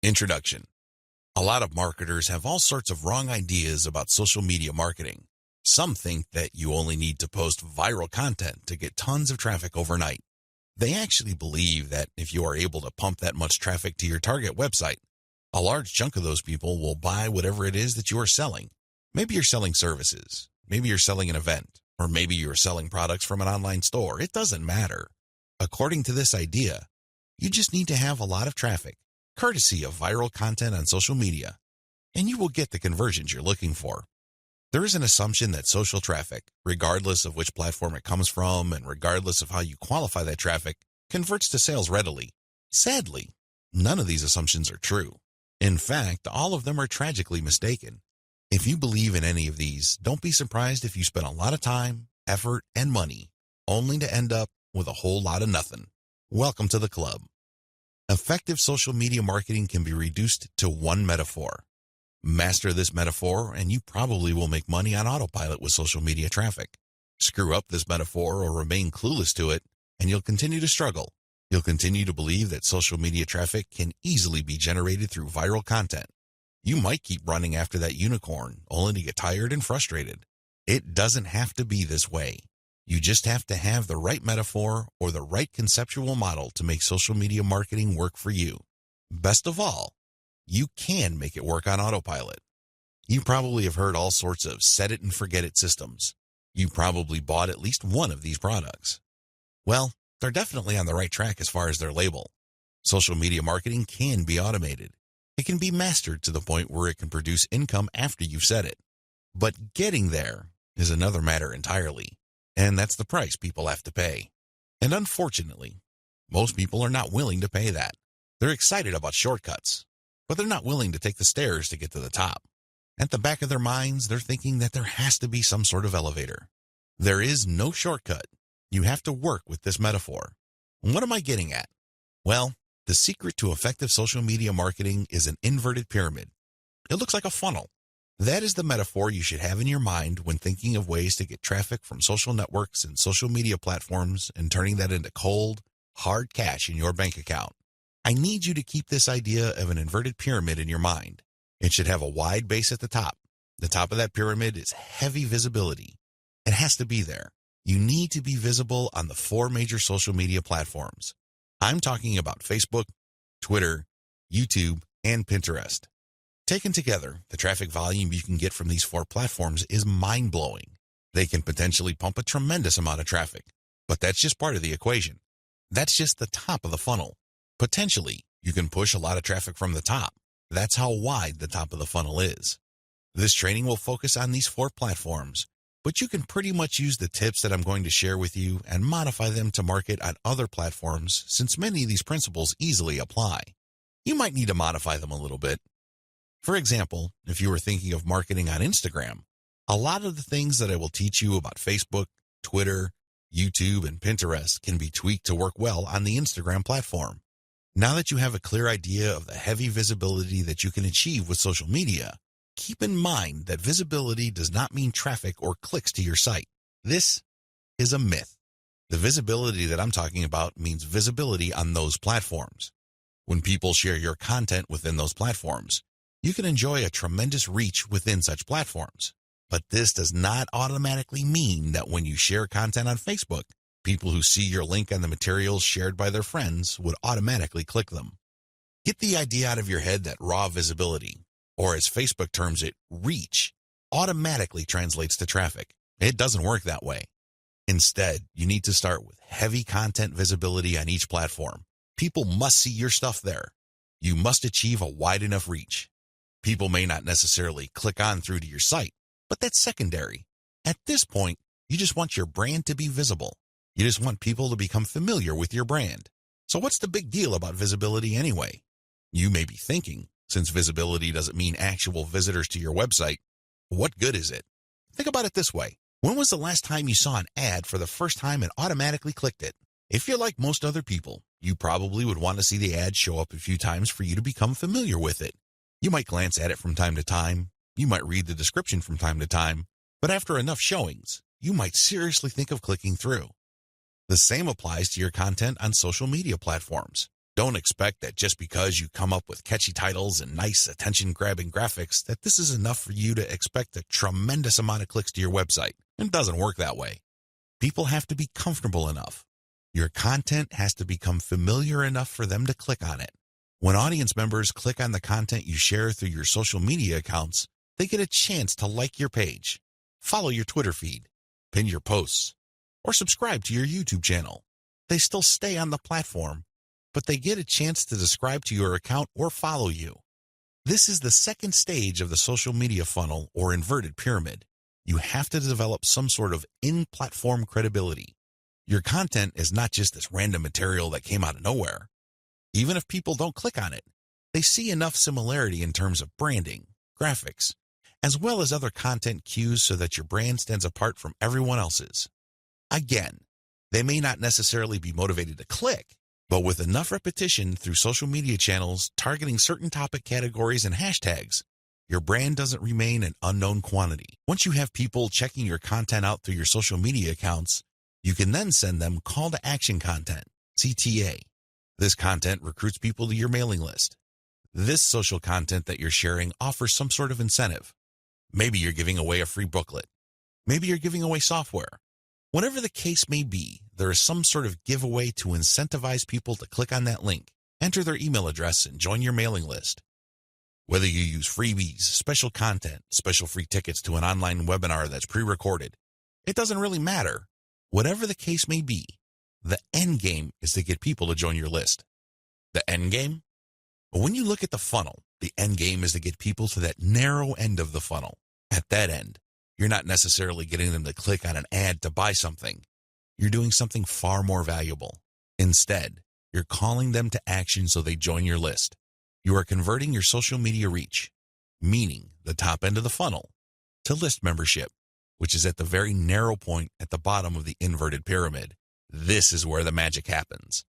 Introduction. A lot of marketers have all sorts of wrong ideas about social media marketing. Some think that you only need to post viral content to get tons of traffic overnight. They actually believe that if you are able to pump that much traffic to your target website, a large chunk of those people will buy whatever it is that you are selling. Maybe you're selling services, maybe you're selling an event, or maybe you're selling products from an online store. It doesn't matter. According to this idea, you just need to have a lot of traffic, courtesy of viral content on social media, and you will get the conversions you're looking for. There is an assumption that social traffic, regardless of which platform it comes from and regardless of how you qualify that traffic, converts to sales readily. Sadly, none of these assumptions are true. In fact, all of them are tragically mistaken. If you believe in any of these, don't be surprised if you spend a lot of time, effort, and money, only to end up with a whole lot of nothing. Welcome to the club. Effective social media marketing can be reduced to one metaphor. Master this metaphor, and you probably will make money on autopilot with social media traffic. Screw up this metaphor or remain clueless to it, and you'll continue to struggle. You'll continue to believe that social media traffic can easily be generated through viral content. You might keep running after that unicorn, only to get tired and frustrated. It doesn't have to be this way. You just have to have the right metaphor or the right conceptual model to make social media marketing work for you. Best of all, you can make it work on autopilot. You probably have heard all sorts of set it and forget it systems. You probably bought at least one of these products. Well, they're definitely on the right track as far as their label. Social media marketing can be automated. It can be mastered to the point where it can produce income after you've set it. But getting there is another matter entirely. And that's the price people have to pay. And unfortunately, most people are not willing to pay that. They're excited about shortcuts, but they're not willing to take the stairs to get to the top. At the back of their minds, they're thinking that there has to be some sort of elevator. There is no shortcut. You have to work with this metaphor. And what am I getting at? Well, the secret to effective social media marketing is an inverted pyramid. It looks like a funnel. That is the metaphor you should have in your mind when thinking of ways to get traffic from social networks and social media platforms and turning that into cold, hard cash in your bank account. I need you to keep this idea of an inverted pyramid in your mind. It should have a wide base at the top. The top of that pyramid is heavy visibility. It has to be there. You need to be visible on the 4 major social media platforms. I'm talking about Facebook, Twitter, YouTube, and Pinterest. Taken together, the traffic volume you can get from these 4 platforms is mind-blowing. They can potentially pump a tremendous amount of traffic, but that's just part of the equation. That's just the top of the funnel. Potentially, you can push a lot of traffic from the top. That's how wide the top of the funnel is. This training will focus on these 4 platforms, but you can pretty much use the tips that I'm going to share with you and modify them to market on other platforms since many of these principles easily apply. You might need to modify them a little bit. For example, if you were thinking of marketing on Instagram, a lot of the things that I will teach you about Facebook, Twitter, YouTube, and Pinterest can be tweaked to work well on the Instagram platform. Now that you have a clear idea of the heavy visibility that you can achieve with social media, keep in mind that visibility does not mean traffic or clicks to your site. This is a myth. The visibility that I'm talking about means visibility on those platforms. When people share your content within those platforms, you can enjoy a tremendous reach within such platforms. But this does not automatically mean that when you share content on Facebook, people who see your link on the materials shared by their friends would automatically click them. Get the idea out of your head that raw visibility, or as Facebook terms it, reach, automatically translates to traffic. It doesn't work that way. Instead, you need to start with heavy content visibility on each platform. People must see your stuff there. You must achieve a wide enough reach. People may not necessarily click on through to your site, but that's secondary. At this point, you just want your brand to be visible. You just want people to become familiar with your brand. So what's the big deal about visibility anyway? You may be thinking, since visibility doesn't mean actual visitors to your website, what good is it? Think about it this way. When was the last time you saw an ad for the first time and automatically clicked it? If you're like most other people, you probably would want to see the ad show up a few times for you to become familiar with it. You might glance at it from time to time. You might read the description from time to time. But after enough showings, you might seriously think of clicking through. The same applies to your content on social media platforms. Don't expect that just because you come up with catchy titles and nice attention-grabbing graphics that this is enough for you to expect a tremendous amount of clicks to your website. It doesn't work that way. People have to be comfortable enough. Your content has to become familiar enough for them to click on it. When audience members click on the content you share through your social media accounts, they get a chance to like your page, follow your Twitter feed, pin your posts, or subscribe to your YouTube channel. They still stay on the platform, but they get a chance to subscribe to your account or follow you. This is the second stage of the social media funnel or inverted pyramid. You have to develop some sort of in-platform credibility. Your content is not just this random material that came out of nowhere. Even if people don't click on it, they see enough similarity in terms of branding, graphics, as well as other content cues so that your brand stands apart from everyone else's. Again, they may not necessarily be motivated to click, but with enough repetition through social media channels targeting certain topic categories and hashtags, your brand doesn't remain an unknown quantity. Once you have people checking your content out through your social media accounts, you can then send them call to action content, CTA. This content recruits people to your mailing list. This social content that you're sharing offers some sort of incentive. Maybe you're giving away a free booklet. Maybe you're giving away software. Whatever the case may be, there is some sort of giveaway to incentivize people to click on that link, enter their email address, and join your mailing list. Whether you use freebies, special content, special free tickets to an online webinar that's pre-recorded, it doesn't really matter. Whatever the case may be, the end game is to get people to join your list. The end game? But when you look at the funnel, the end game is to get people to that narrow end of the funnel. At that end, you're not necessarily getting them to click on an ad to buy something. You're doing something far more valuable. Instead, you're calling them to action so they join your list. You are converting your social media reach, meaning the top end of the funnel, to list membership, which is at the very narrow point at the bottom of the inverted pyramid. This is where the magic happens.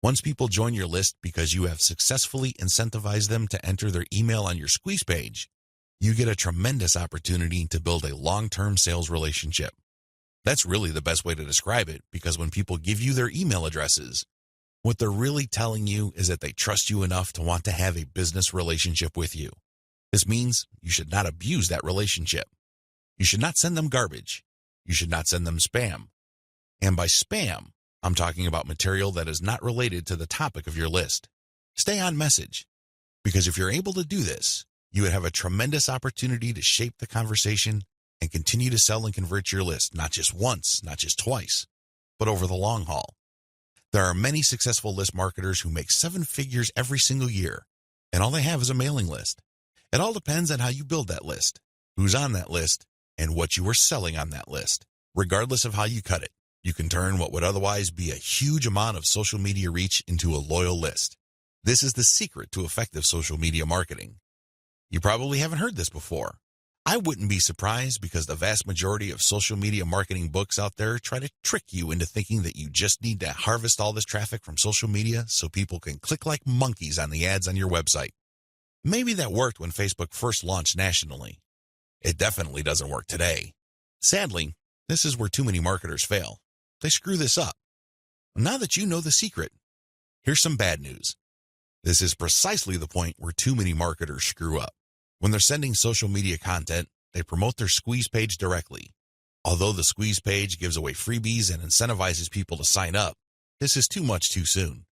Once people join your list because you have successfully incentivized them to enter their email on your squeeze page, you get a tremendous opportunity to build a long-term sales relationship. That's really the best way to describe it, because when people give you their email addresses, what they're really telling you is that they trust you enough to want to have a business relationship with you. This means you should not abuse that relationship. You should not send them garbage. You should not send them spam. And by spam, I'm talking about material that is not related to the topic of your list. Stay on message, because if you're able to do this, you would have a tremendous opportunity to shape the conversation and continue to sell and convert your list, not just once, not just twice, but over the long haul. There are many successful list marketers who make 7 figures every single year, and all they have is a mailing list. It all depends on how you build that list, who's on that list, and what you are selling on that list. Regardless of how you cut it, you can turn what would otherwise be a huge amount of social media reach into a loyal list. This is the secret to effective social media marketing. You probably haven't heard this before. I wouldn't be surprised, because the vast majority of social media marketing books out there try to trick you into thinking that you just need to harvest all this traffic from social media so people can click like monkeys on the ads on your website. Maybe that worked when Facebook first launched nationally. It definitely doesn't work today. Sadly, this is where too many marketers fail. They screw this up. Now that you know the secret, here's some bad news. This is precisely the point where too many marketers screw up. When they're sending social media content, they promote their squeeze page directly. Although the squeeze page gives away freebies and incentivizes people to sign up, this is too much too soon.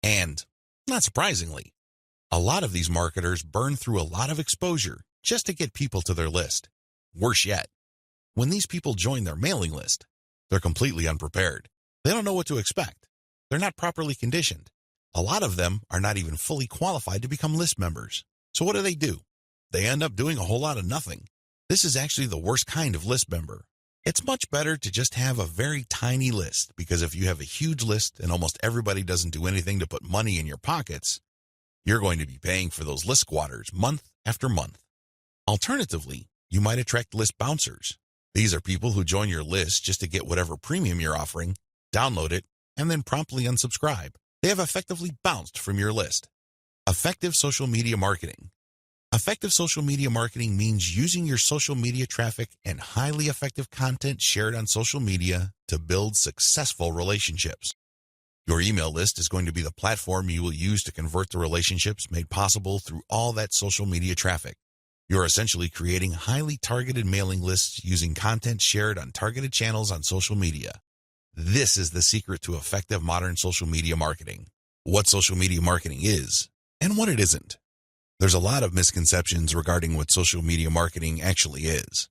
And, not surprisingly, a lot of these marketers burn through a lot of exposure just to get people to their list. Worse yet, when these people join their mailing list, they're completely unprepared. They don't know what to expect. They're not properly conditioned. A lot of them are not even fully qualified to become list members. So what do? They end up doing a whole lot of nothing. This is actually the worst kind of list member. It's much better to just have a very tiny list, because if you have a huge list and almost everybody doesn't do anything to put money in your pockets, you're going to be paying for those list squatters month after month. Alternatively, you might attract list bouncers. These are people who join your list just to get whatever premium you're offering, download it, and then promptly unsubscribe. They have effectively bounced from your list. Effective social media marketing. Effective social media marketing means using your social media traffic and highly effective content shared on social media to build successful relationships. Your email list is going to be the platform you will use to convert the relationships made possible through all that social media traffic. You're essentially creating highly targeted mailing lists using content shared on targeted channels on social media. This is the secret to effective modern social media marketing. What social media marketing is and what it isn't. There's a lot of misconceptions regarding what social media marketing actually is.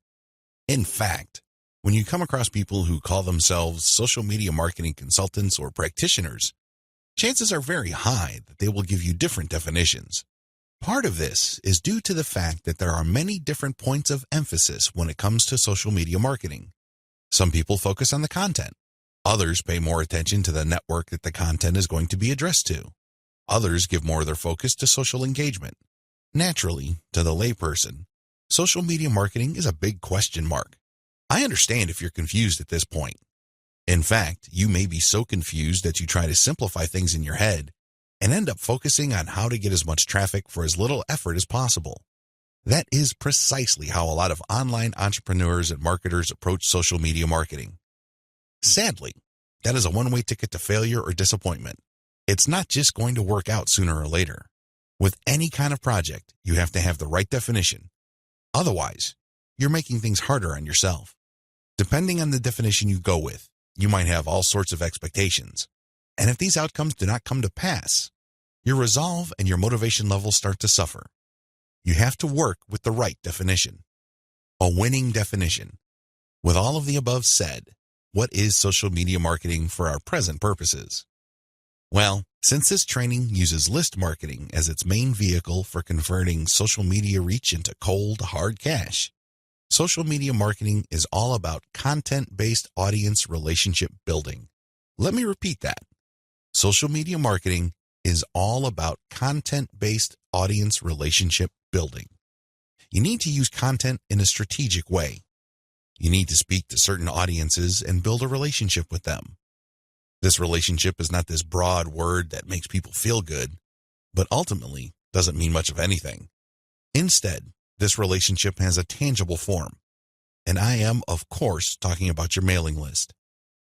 In fact, when you come across people who call themselves social media marketing consultants or practitioners, chances are very high that they will give you different definitions. Part of this is due to the fact that there are many different points of emphasis when it comes to social media marketing. Some people focus on the content. Others pay more attention to the network that the content is going to be addressed to. Others give more of their focus to social engagement. Naturally, to the layperson, social media marketing is a big question mark. I understand if you're confused at this point. In fact, you may be so confused that you try to simplify things in your head and end up focusing on how to get as much traffic for as little effort as possible. That is precisely how a lot of online entrepreneurs and marketers approach social media marketing. Sadly, that is a one-way ticket to failure or disappointment. It's not just going to work out sooner or later. With any kind of project, you have to have the right definition. Otherwise, you're making things harder on yourself. Depending on the definition you go with, you might have all sorts of expectations. And if these outcomes do not come to pass, your resolve and your motivation levels start to suffer. You have to work with the right definition. A winning definition. With all of the above said, what is social media marketing for our present purposes? Well, since this training uses list marketing as its main vehicle for converting social media reach into cold, hard cash, social media marketing is all about content-based audience relationship building. Let me repeat that. Social media marketing is all about content-based audience relationship building. You need to use content in a strategic way. You need to speak to certain audiences and build a relationship with them. This relationship is not this broad word that makes people feel good, but ultimately doesn't mean much of anything. Instead, this relationship has a tangible form. And I am, of course, talking about your mailing list.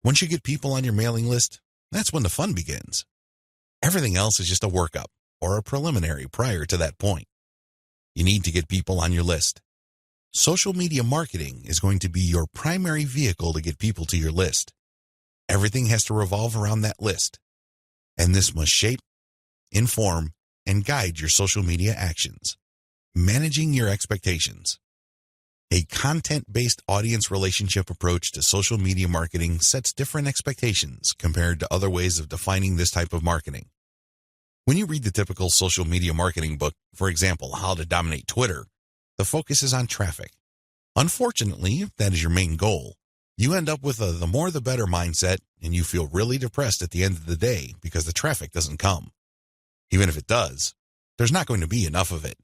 Once you get people on your mailing list, that's when the fun begins. Everything else is just a workup or a preliminary prior to that point. You need to get people on your list. Social media marketing is going to be your primary vehicle to get people to your list. Everything has to revolve around that list. And this must shape, inform, and guide your social media actions. Managing your expectations. A content-based audience relationship approach to social media marketing sets different expectations compared to other ways of defining this type of marketing. When you read the typical social media marketing book, for example, How to Dominate Twitter, the focus is on traffic. Unfortunately, if that is your main goal, you end up with a the more the better mindset, and you feel really depressed at the end of the day because the traffic doesn't come. Even if it does, there's not going to be enough of it.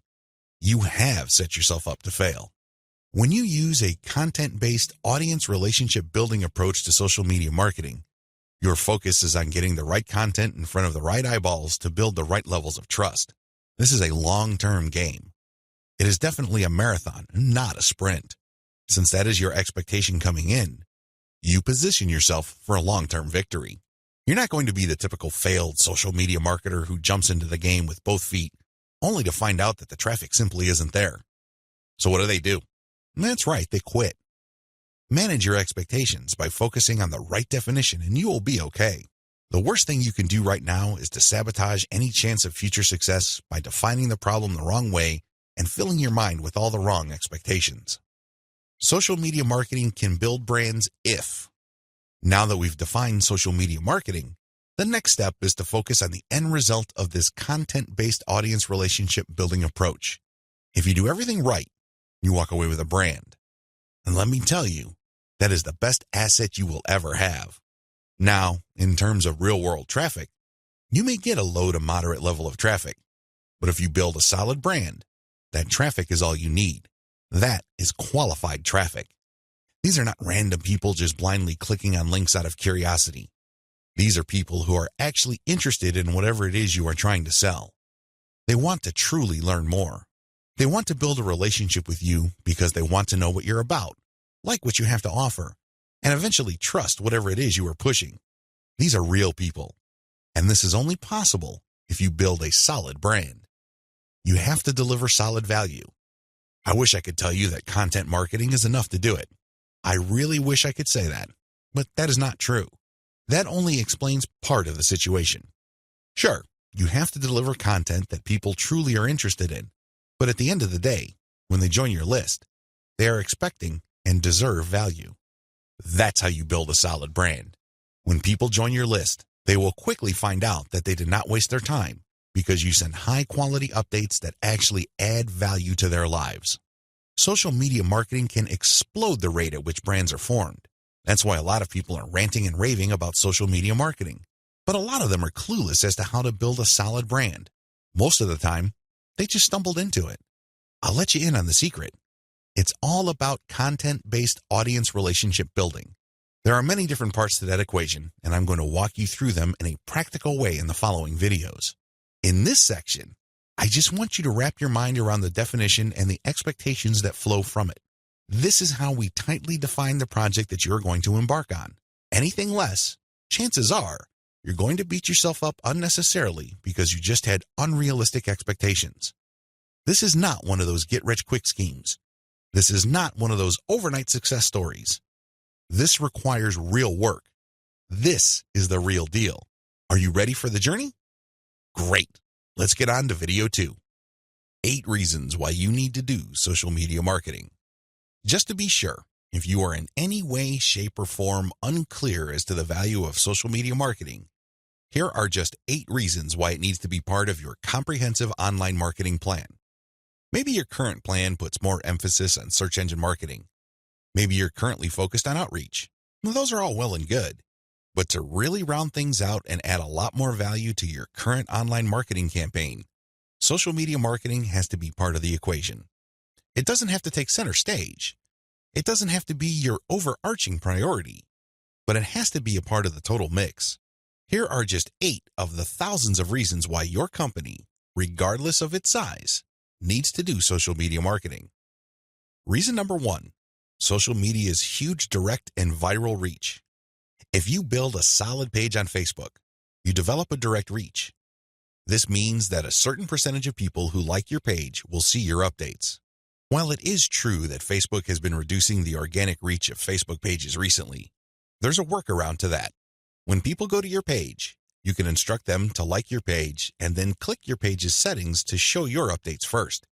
You have set yourself up to fail. When you use a content-based audience relationship building approach to social media marketing, your focus is on getting the right content in front of the right eyeballs to build the right levels of trust. This is a long-term game. It is definitely a marathon, not a sprint. Since that is your expectation coming in, you position yourself for a long-term victory. You're not going to be the typical failed social media marketer who jumps into the game with both feet, only to find out that the traffic simply isn't there. So what do? That's right, they quit. Manage your expectations by focusing on the right definition and you will be okay. The worst thing you can do right now is to sabotage any chance of future success by defining the problem the wrong way and filling your mind with all the wrong expectations. Social media marketing can build brands if. Now that we've defined social media marketing, the next step is to focus on the end result of this content-based audience relationship building approach. If you do everything right, you walk away with a brand. And let me tell you, that is the best asset you will ever have. Now, in terms of real-world traffic, you may get a low to moderate level of traffic, but if you build a solid brand, that traffic is all you need. That is qualified traffic. These are not random people just blindly clicking on links out of curiosity. These are people who are actually interested in whatever it is you are trying to sell. They want to truly learn more. They want to build a relationship with you because they want to know what you're about, like what you have to offer, and eventually trust whatever it is you are pushing. These are real people. And this is only possible if you build a solid brand. You have to deliver solid value. I wish I could tell you that content marketing is enough to do it. I really wish I could say that, but that is not true. That only explains part of the situation. Sure, you have to deliver content that people truly are interested in, but at the end of the day, when they join your list, they are expecting and deserve value. That's how you build a solid brand. When people join your list, they will quickly find out that they did not waste their time because you send high-quality updates that actually add value to their lives. Social media marketing can explode the rate at which brands are formed. That's why a lot of people are ranting and raving about social media marketing. But a lot of them are clueless as to how to build a solid brand. Most of the time, they just stumbled into it. I'll let you in on the secret. It's all about content-based audience relationship building. There are many different parts to that equation, and I'm going to walk you through them in a practical way in the following videos. In this section, I just want you to wrap your mind around the definition and the expectations that flow from it. This is how we tightly define the project that you're going to embark on. Anything less, chances are, you're going to beat yourself up unnecessarily because you just had unrealistic expectations. This is not one of those get-rich-quick schemes. This is not one of those overnight success stories. This requires real work. This is the real deal. Are you ready for the journey? Great. Let's get on to video 2. 8 reasons why you need to do social media marketing. Just to be sure, if you are in any way, shape, or form unclear as to the value of social media marketing, here are just 8 reasons why it needs to be part of your comprehensive online marketing plan. Maybe your current plan puts more emphasis on search engine marketing. Maybe you're currently focused on outreach. Well, those are all well and good. But to really round things out and add a lot more value to your current online marketing campaign, social media marketing has to be part of the equation. It doesn't have to take center stage. It doesn't have to be your overarching priority, but it has to be a part of the total mix. Here are just 8 of the thousands of reasons why your company, regardless of its size, needs to do social media marketing. Reason number 1, social media's huge direct and viral reach. If you build a solid page on Facebook, you develop a direct reach. This means that a certain percentage of people who like your page will see your updates. While it is true that Facebook has been reducing the organic reach of Facebook pages recently, there's a workaround to that. When people go to your page, you can instruct them to like your page and then click your page's settings to show your updates first.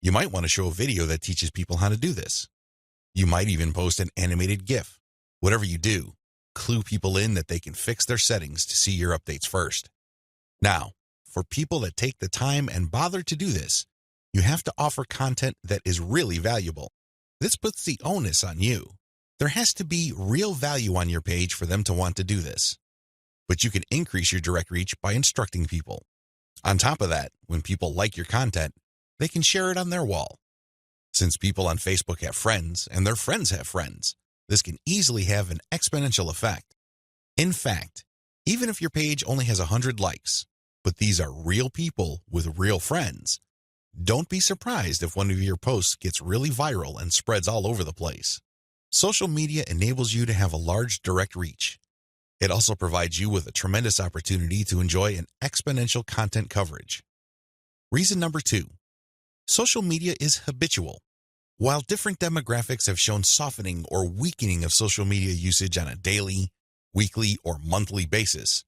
You might want to show a video that teaches people how to do this. You might even post an animated GIF. Whatever you do, clue people in that they can fix their settings to see your updates first. Now, for people that take the time and bother to do this, you have to offer content that is really valuable. This puts the onus on you. There has to be real value on your page for them to want to do this. But you can increase your direct reach by instructing people. On top of that, when people like your content, they can share it on their wall. Since people on Facebook have friends and their friends have friends, this can easily have an exponential effect. In fact, even if your page only has 100 likes, but these are real people with real friends, don't be surprised if one of your posts gets really viral and spreads all over the place. Social media enables you to have a large direct reach. It also provides you with a tremendous opportunity to enjoy an exponential content coverage. Reason number 2, social media is habitual. While different demographics have shown softening or weakening of social media usage on a daily, weekly, or monthly basis,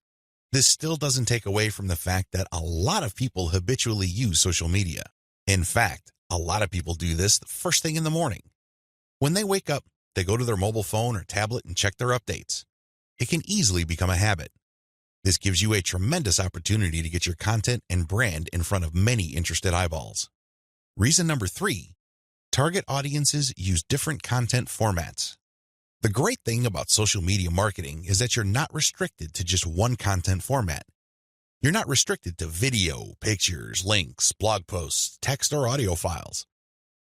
this still doesn't take away from the fact that a lot of people habitually use social media. In fact, a lot of people do this the first thing in the morning. When they wake up, they go to their mobile phone or tablet and check their updates. It can easily become a habit. This gives you a tremendous opportunity to get your content and brand in front of many interested eyeballs. Reason number 3, target audiences use different content formats. The great thing about social media marketing is that you're not restricted to just one content format. You're not restricted to video, pictures, links, blog posts, text, or audio files.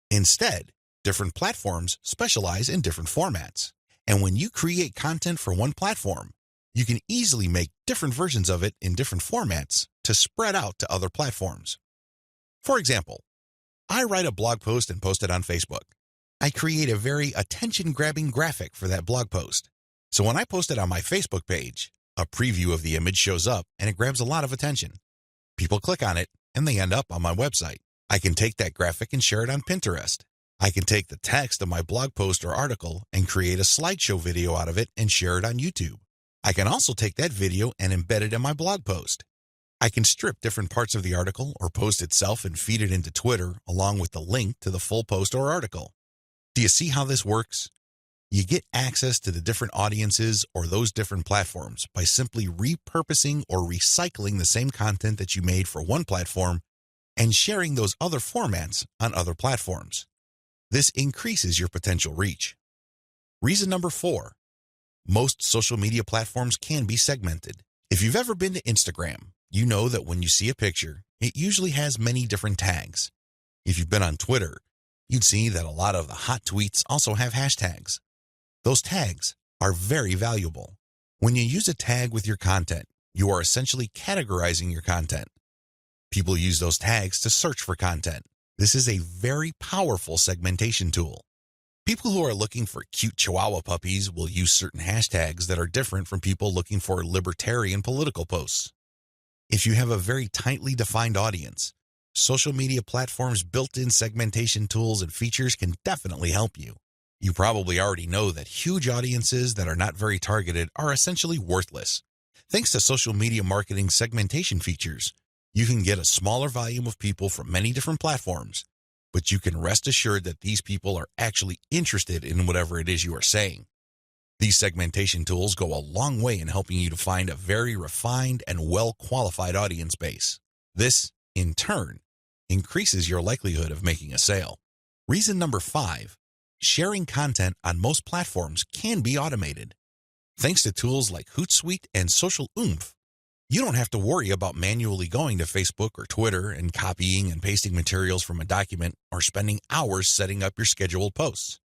Instead, different platforms specialize in different formats. And when you create content for one platform, you can easily make different versions of it in different formats to spread out to other platforms. For example, I write a blog post and post it on Facebook. I create a very attention-grabbing graphic for that blog post. So when I post it on my Facebook page, A preview of the image shows up and it grabs a lot of attention. People click on it and they end up on my website. I can take that graphic and share it on Pinterest. I can take the text of my blog post or article and create a slideshow video out of it and share it on YouTube. I can also take that video and embed it in my blog post. I can strip different parts of the article or post itself and feed it into Twitter along with the link to the full post or article. Do you see how this works? You get access to the different audiences or those different platforms by simply repurposing or recycling the same content that you made for one platform and sharing those other formats on other platforms. This increases your potential reach. Reason number 4, most social media platforms can be segmented. If you've ever been to Instagram, you know that when you see a picture, it usually has many different tags. If you've been on Twitter, you'd see that a lot of the hot tweets also have hashtags. Those tags are very valuable. When you use a tag with your content, you are essentially categorizing your content. People use those tags to search for content. This is a very powerful segmentation tool. People who are looking for cute Chihuahua puppies will use certain hashtags that are different from people looking for libertarian political posts. If you have a very tightly defined audience, social media platforms' built-in segmentation tools and features can definitely help you. You probably already know that huge audiences that are not very targeted are essentially worthless. Thanks to social media marketing segmentation features, you can get a smaller volume of people from many different platforms, but you can rest assured that these people are actually interested in whatever it is you are saying. These segmentation tools go a long way in helping you to find a very refined and well-qualified audience base. This, in turn, increases your likelihood of making a sale. Reason number 5, sharing content on most platforms can be automated. Thanks to tools like Hootsuite and Social Oomph, you don't have to worry about manually going to Facebook or Twitter and copying and pasting materials from a document or spending hours setting up your scheduled posts.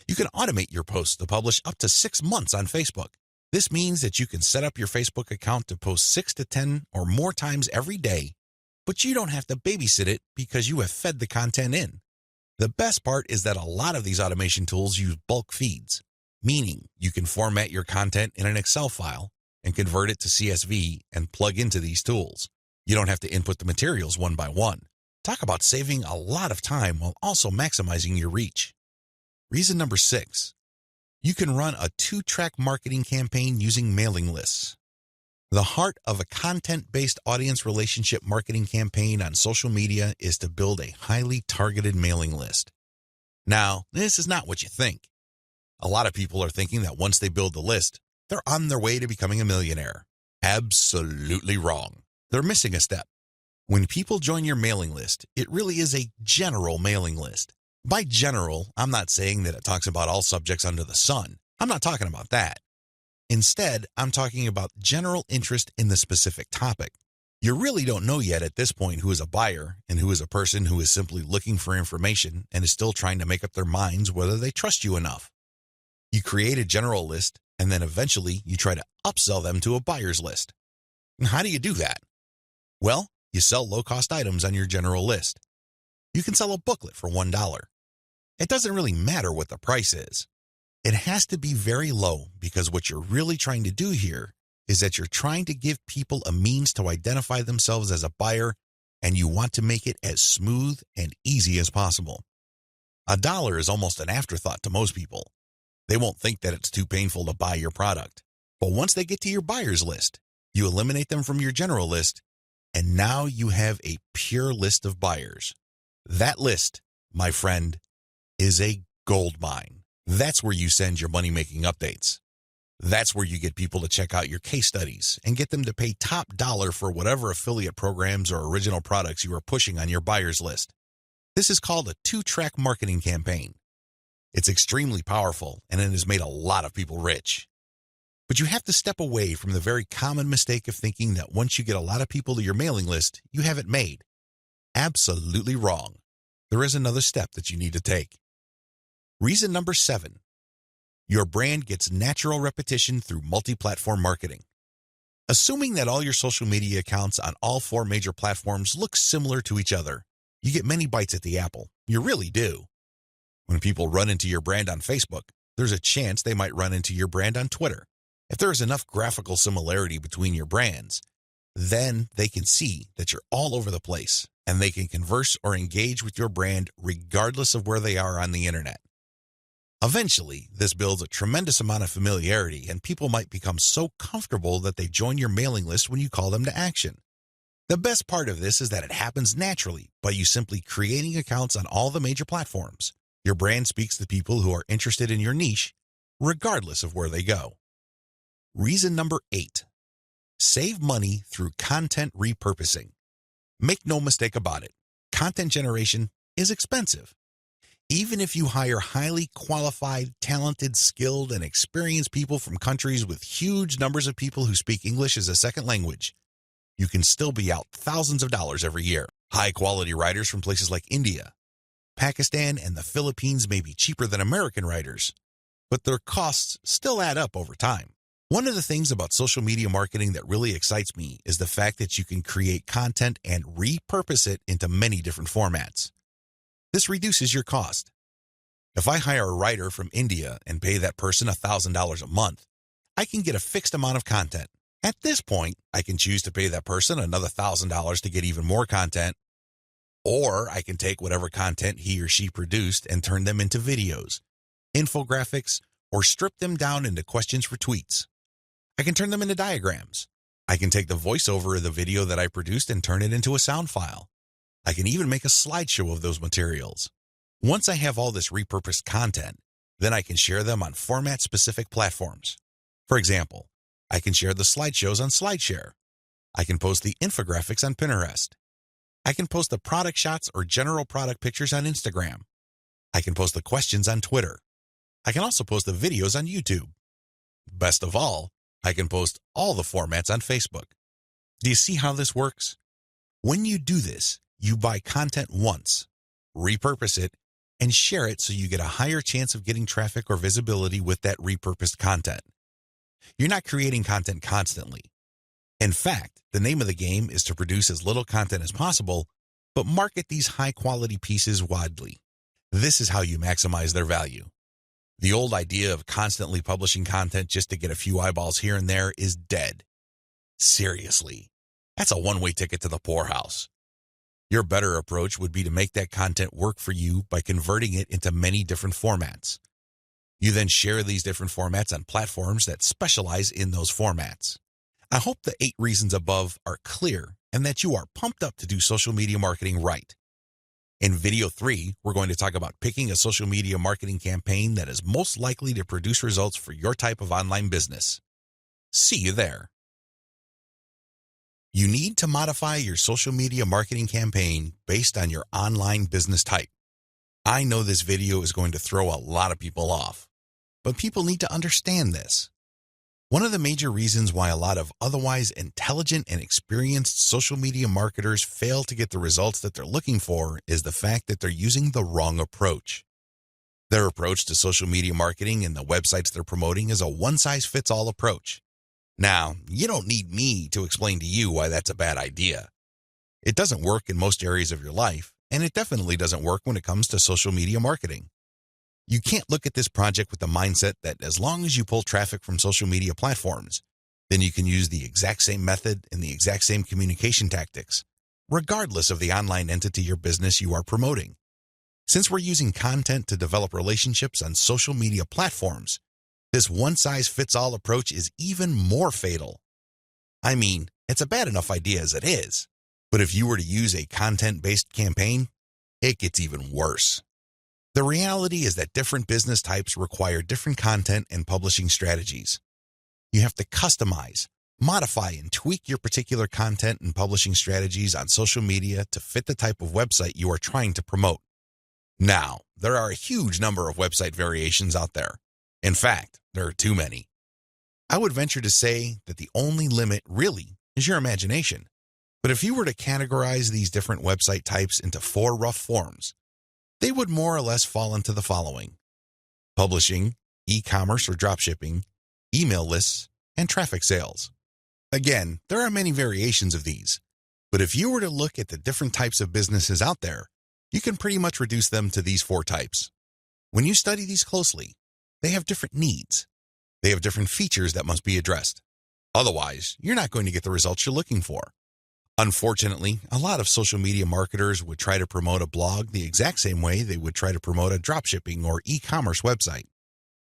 You can automate your posts to publish up to 6 months on Facebook. This means that you can set up your Facebook account to post 6 to 10 or more times every day, but you don't have to babysit it because you have fed the content in. The best part is that a lot of these automation tools use bulk feeds, meaning you can format your content in an Excel file and convert it to CSV and plug into these tools. You don't have to input the materials one by one. Talk about saving a lot of time while also maximizing your reach. Reason number 6, you can run a 2-track marketing campaign using mailing lists. The heart of a content-based audience relationship marketing campaign on social media is to build a highly targeted mailing list. Now, this is not what you think. A lot of people are thinking that once they build the list, they're on their way to becoming a millionaire. Absolutely wrong. They're missing a step. When people join your mailing list, it really is a general mailing list. By general, I'm not saying that it talks about all subjects under the sun. I'm not talking about that. Instead, I'm talking about general interest in the specific topic. You really don't know yet at this point who is a buyer and who is a person who is simply looking for information and is still trying to make up their minds whether they trust you enough. You create a general list, and then eventually you try to upsell them to a buyer's list. And how do you do that? Well, you sell low-cost items on your general list. You can sell a booklet for $1. It doesn't really matter what the price is. It has to be very low because what you're really trying to do here is that you're trying to give people a means to identify themselves as a buyer, and you want to make it as smooth and easy as possible. $1 is almost an afterthought to most people. They won't think that it's too painful to buy your product. But once they get to your buyer's list, you eliminate them from your general list, and now you have a pure list of buyers. That list, my friend, is a gold mine. That's where you send your money-making updates. That's where you get people to check out your case studies and get them to pay top dollar for whatever affiliate programs or original products you are pushing on your buyer's list. This is called a 2-track marketing campaign. It's extremely powerful, and it has made a lot of people rich. But you have to step away from the very common mistake of thinking that once you get a lot of people to your mailing list, you have it made. Absolutely wrong. There is another step that you need to take. Reason number 7, your brand gets natural repetition through multi-platform marketing. Assuming that all your social media accounts on all 4 major platforms look similar to each other, you get many bites at the apple. You really do. When people run into your brand on Facebook, there's a chance they might run into your brand on Twitter. If there is enough graphical similarity between your brands, then they can see that you're all over the place and they can converse or engage with your brand regardless of where they are on the internet. Eventually, this builds a tremendous amount of familiarity and people might become so comfortable that they join your mailing list when you call them to action. The best part of this is that it happens naturally by you simply creating accounts on all the major platforms. Your brand speaks to people who are interested in your niche, regardless of where they go. Reason number 8. Save money through content repurposing. Make no mistake about it, content generation is expensive. Even if you hire highly qualified, talented, skilled, and experienced people from countries with huge numbers of people who speak English as a second language, you can still be out thousands of dollars every year. High-quality writers from places like India, Pakistan, and the Philippines may be cheaper than American writers, but their costs still add up over time. One of the things about social media marketing that really excites me is the fact that you can create content and repurpose it into many different formats. This reduces your cost. If I hire a writer from India and pay that person $1,000 a month, I can get a fixed amount of content. At this point, I can choose to pay that person another $1,000 to get even more content, or I can take whatever content he or she produced and turn them into videos, infographics, or strip them down into questions for tweets. I can turn them into diagrams. I can take the voiceover of the video that I produced and turn it into a sound file. I can even make a slideshow of those materials. Once I have all this repurposed content, then I can share them on format-specific platforms. For example, I can share the slideshows on SlideShare. I can post the infographics on Pinterest. I can post the product shots or general product pictures on Instagram. I can post the questions on Twitter. I can also post the videos on YouTube. Best of all, I can post all the formats on Facebook. Do you see how this works? When you do this, you buy content once, repurpose it, and share it so you get a higher chance of getting traffic or visibility with that repurposed content. You're not creating content constantly. In fact, the name of the game is to produce as little content as possible, but market these high-quality pieces widely. This is how you maximize their value. The old idea of constantly publishing content just to get a few eyeballs here and there is dead. Seriously, that's a one-way ticket to the poorhouse. Your better approach would be to make that content work for you by converting it into many different formats. You then share these different formats on platforms that specialize in those formats. I hope the 8 reasons above are clear and that you are pumped up to do social media marketing right. In video 3, we're going to talk about picking a social media marketing campaign that is most likely to produce results for your type of online business. See you there. You need to modify your social media marketing campaign based on your online business type. I know this video is going to throw a lot of people off, but people need to understand this. One of the major reasons why a lot of otherwise intelligent and experienced social media marketers fail to get the results that they're looking for is the fact that they're using the wrong approach. Their approach to social media marketing and the websites they're promoting is a one-size-fits-all approach. Now, you don't need me to explain to you why that's a bad idea. It doesn't work in most areas of your life, and it definitely doesn't work when it comes to social media marketing. You can't look at this project with the mindset that as long as you pull traffic from social media platforms, then you can use the exact same method and the exact same communication tactics, regardless of the online entity or business you are promoting. Since we're using content to develop relationships on social media platforms, this one-size-fits-all approach is even more fatal. I mean, it's a bad enough idea as it is, but if you were to use a content-based campaign, it gets even worse. The reality is that different business types require different content and publishing strategies. You have to customize, modify, and tweak your particular content and publishing strategies on social media to fit the type of website you are trying to promote. Now, there are a huge number of website variations out there. In fact, there are too many. I would venture to say that the only limit really is your imagination. But if you were to categorize these different website types into 4 rough forms, they would more or less fall into the following: publishing, e-commerce or dropshipping, email lists, and traffic sales. Again, there are many variations of these, but if you were to look at the different types of businesses out there, you can pretty much reduce them to these 4 types. When you study these closely, they have different needs. They have different features that must be addressed. Otherwise, you're not going to get the results you're looking for. Unfortunately, a lot of social media marketers would try to promote a blog the exact same way they would try to promote a dropshipping or e-commerce website.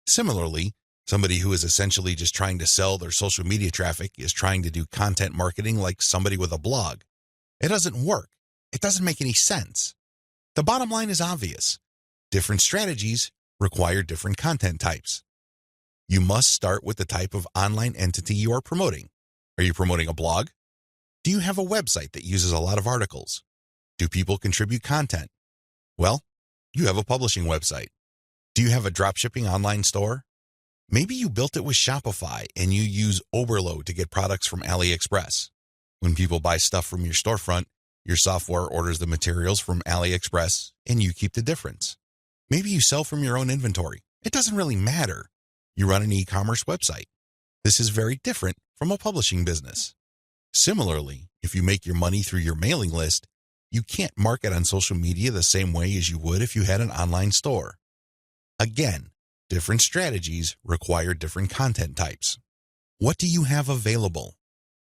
Similarly, somebody who is essentially just trying to sell their social media traffic is trying to do content marketing like somebody with a blog. It doesn't work. It doesn't make any sense. The bottom line is obvious. Different strategies require different content types. You must start with the type of online entity you are promoting. Are you promoting a blog? Do you have a website that uses a lot of articles? Do people contribute content? Well, you have a publishing website. Do you have a dropshipping online store? Maybe you built it with Shopify and you use Overload to get products from AliExpress. When people buy stuff from your storefront, your software orders the materials from AliExpress and you keep the difference. Maybe you sell from your own inventory. It doesn't really matter. You run an e-commerce website. This is very different from a publishing business. Similarly, if you make your money through your mailing list, you can't market on social media the same way as you would if you had an online store. Again, different strategies require different content types. What do you have available?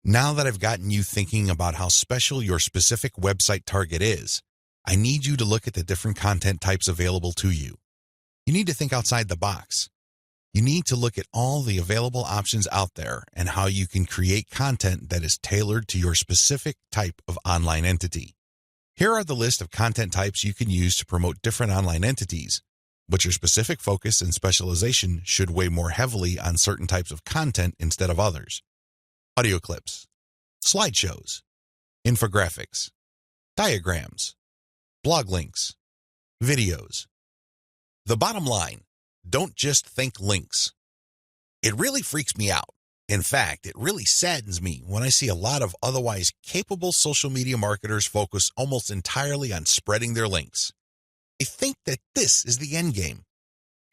Now that I've gotten you thinking about how special your specific website target is, I need you to look at the different content types available to you. You need to think outside the box. You need to look at all the available options out there and how you can create content that is tailored to your specific type of online entity. Here are the list of content types you can use to promote different online entities, but your specific focus and specialization should weigh more heavily on certain types of content instead of others. Audio clips, slideshows, infographics, diagrams, blog links, videos. The bottom line, don't just think links. It really freaks me out. In fact, it really saddens me when I see a lot of otherwise capable social media marketers focus almost entirely on spreading their links. They think that this is the end game.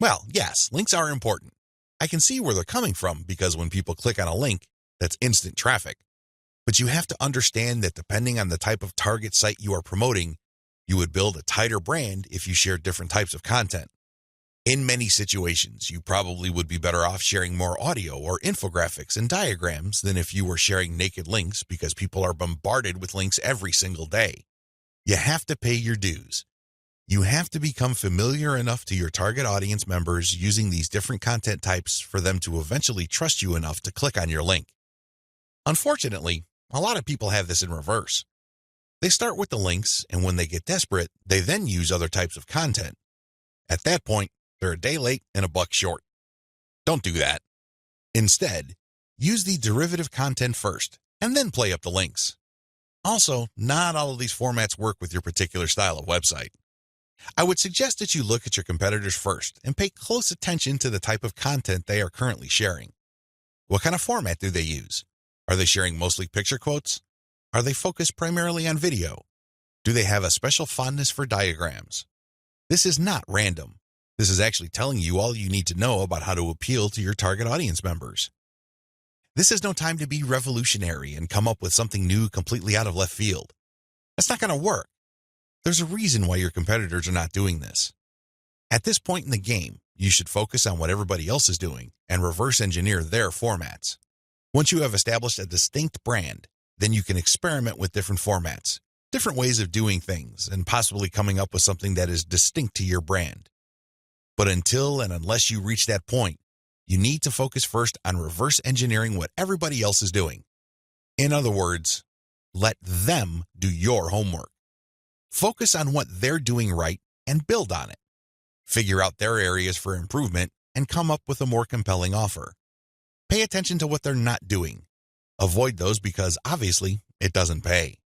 Well, yes, links are important. I can see where they're coming from because when people click on a link, that's instant traffic. But you have to understand that depending on the type of target site you are promoting, you would build a tighter brand if you share different types of content. In many situations, you probably would be better off sharing more audio or infographics and diagrams than if you were sharing naked links because people are bombarded with links every single day. You have to pay your dues. You have to become familiar enough to your target audience members using these different content types for them to eventually trust you enough to click on your link. Unfortunately, a lot of people have this in reverse. They start with the links, and when they get desperate, they then use other types of content. At that point, they're a day late and a buck short. Don't do that. Instead, use the derivative content first, and then play up the links. Also, not all of these formats work with your particular style of website. I would suggest that you look at your competitors first and pay close attention to the type of content they are currently sharing. What kind of format do they use? Are they sharing mostly picture quotes? Are they focused primarily on video? Do they have a special fondness for diagrams? This is not random. This is actually telling you all you need to know about how to appeal to your target audience members. This is no time to be revolutionary and come up with something new completely out of left field. That's not going to work. There's a reason why your competitors are not doing this. At this point in the game, you should focus on what everybody else is doing and reverse engineer their formats. Once you have established a distinct brand, then you can experiment with different formats, different ways of doing things, and possibly coming up with something that is distinct to your brand. But until and unless you reach that point, you need to focus first on reverse engineering what everybody else is doing. In other words, let them do your homework. Focus on what they're doing right and build on it. Figure out their areas for improvement and come up with a more compelling offer. Pay attention to what they're not doing. Avoid those because obviously it doesn't pay.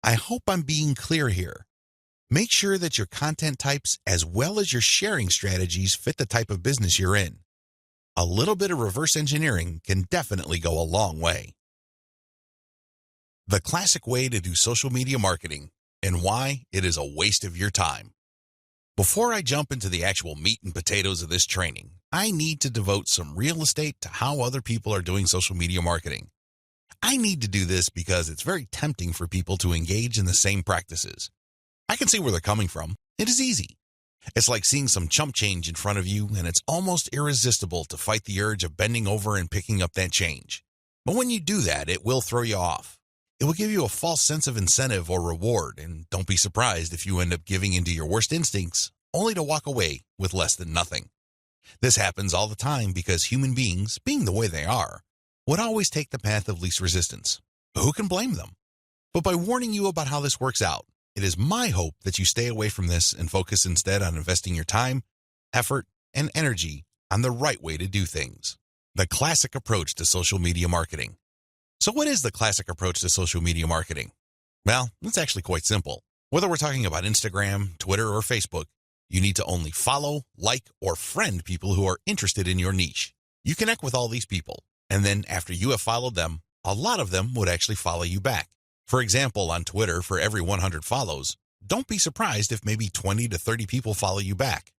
I hope I'm being clear here. Make sure that your content types as well as your sharing strategies fit the type of business you're in. A little bit of reverse engineering can definitely go a long way. The classic way to do social media marketing and why it is a waste of your time. Before I jump into the actual meat and potatoes of this training, I need to devote some real estate to how other people are doing social media marketing. I need to do this because it's very tempting for people to engage in the same practices. I can see where they're coming from. It is easy. It's like seeing some chump change in front of you, and it's almost irresistible to fight the urge of bending over and picking up that change. But when you do that, it will throw you off. It will give you a false sense of incentive or reward, and don't be surprised if you end up giving into your worst instincts, only to walk away with less than nothing. This happens all the time because human beings, being the way they are, would always take the path of least resistance. Who can blame them? But by warning you about how this works out, it is my hope that you stay away from this and focus instead on investing your time, effort, and energy on the right way to do things. The classic approach to social media marketing. So what is the classic approach to social media marketing? Well, it's actually quite simple. Whether we're talking about Instagram, Twitter, or Facebook, you need to only follow, like, or friend people who are interested in your niche. You connect with all these people, and then after you have followed them, a lot of them would actually follow you back. For example, on Twitter, for every 100 follows, don't be surprised if maybe 20 to 30 people follow you back.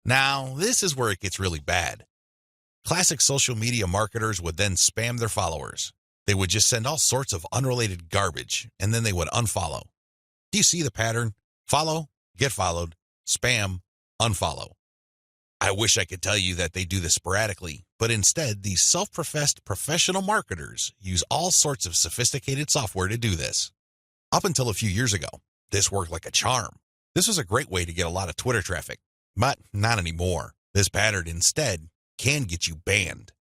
Now, this is where it gets really bad. Classic social media marketers would then spam their followers. They would just send all sorts of unrelated garbage, and then they would unfollow. Do you see the pattern? Follow, get followed, spam, unfollow. I wish I could tell you that they do this sporadically, but instead, these self-professed professional marketers use all sorts of sophisticated software to do this. Up until a few years ago, this worked like a charm. This was a great way to get a lot of Twitter traffic, but not anymore. This pattern instead can get you banned.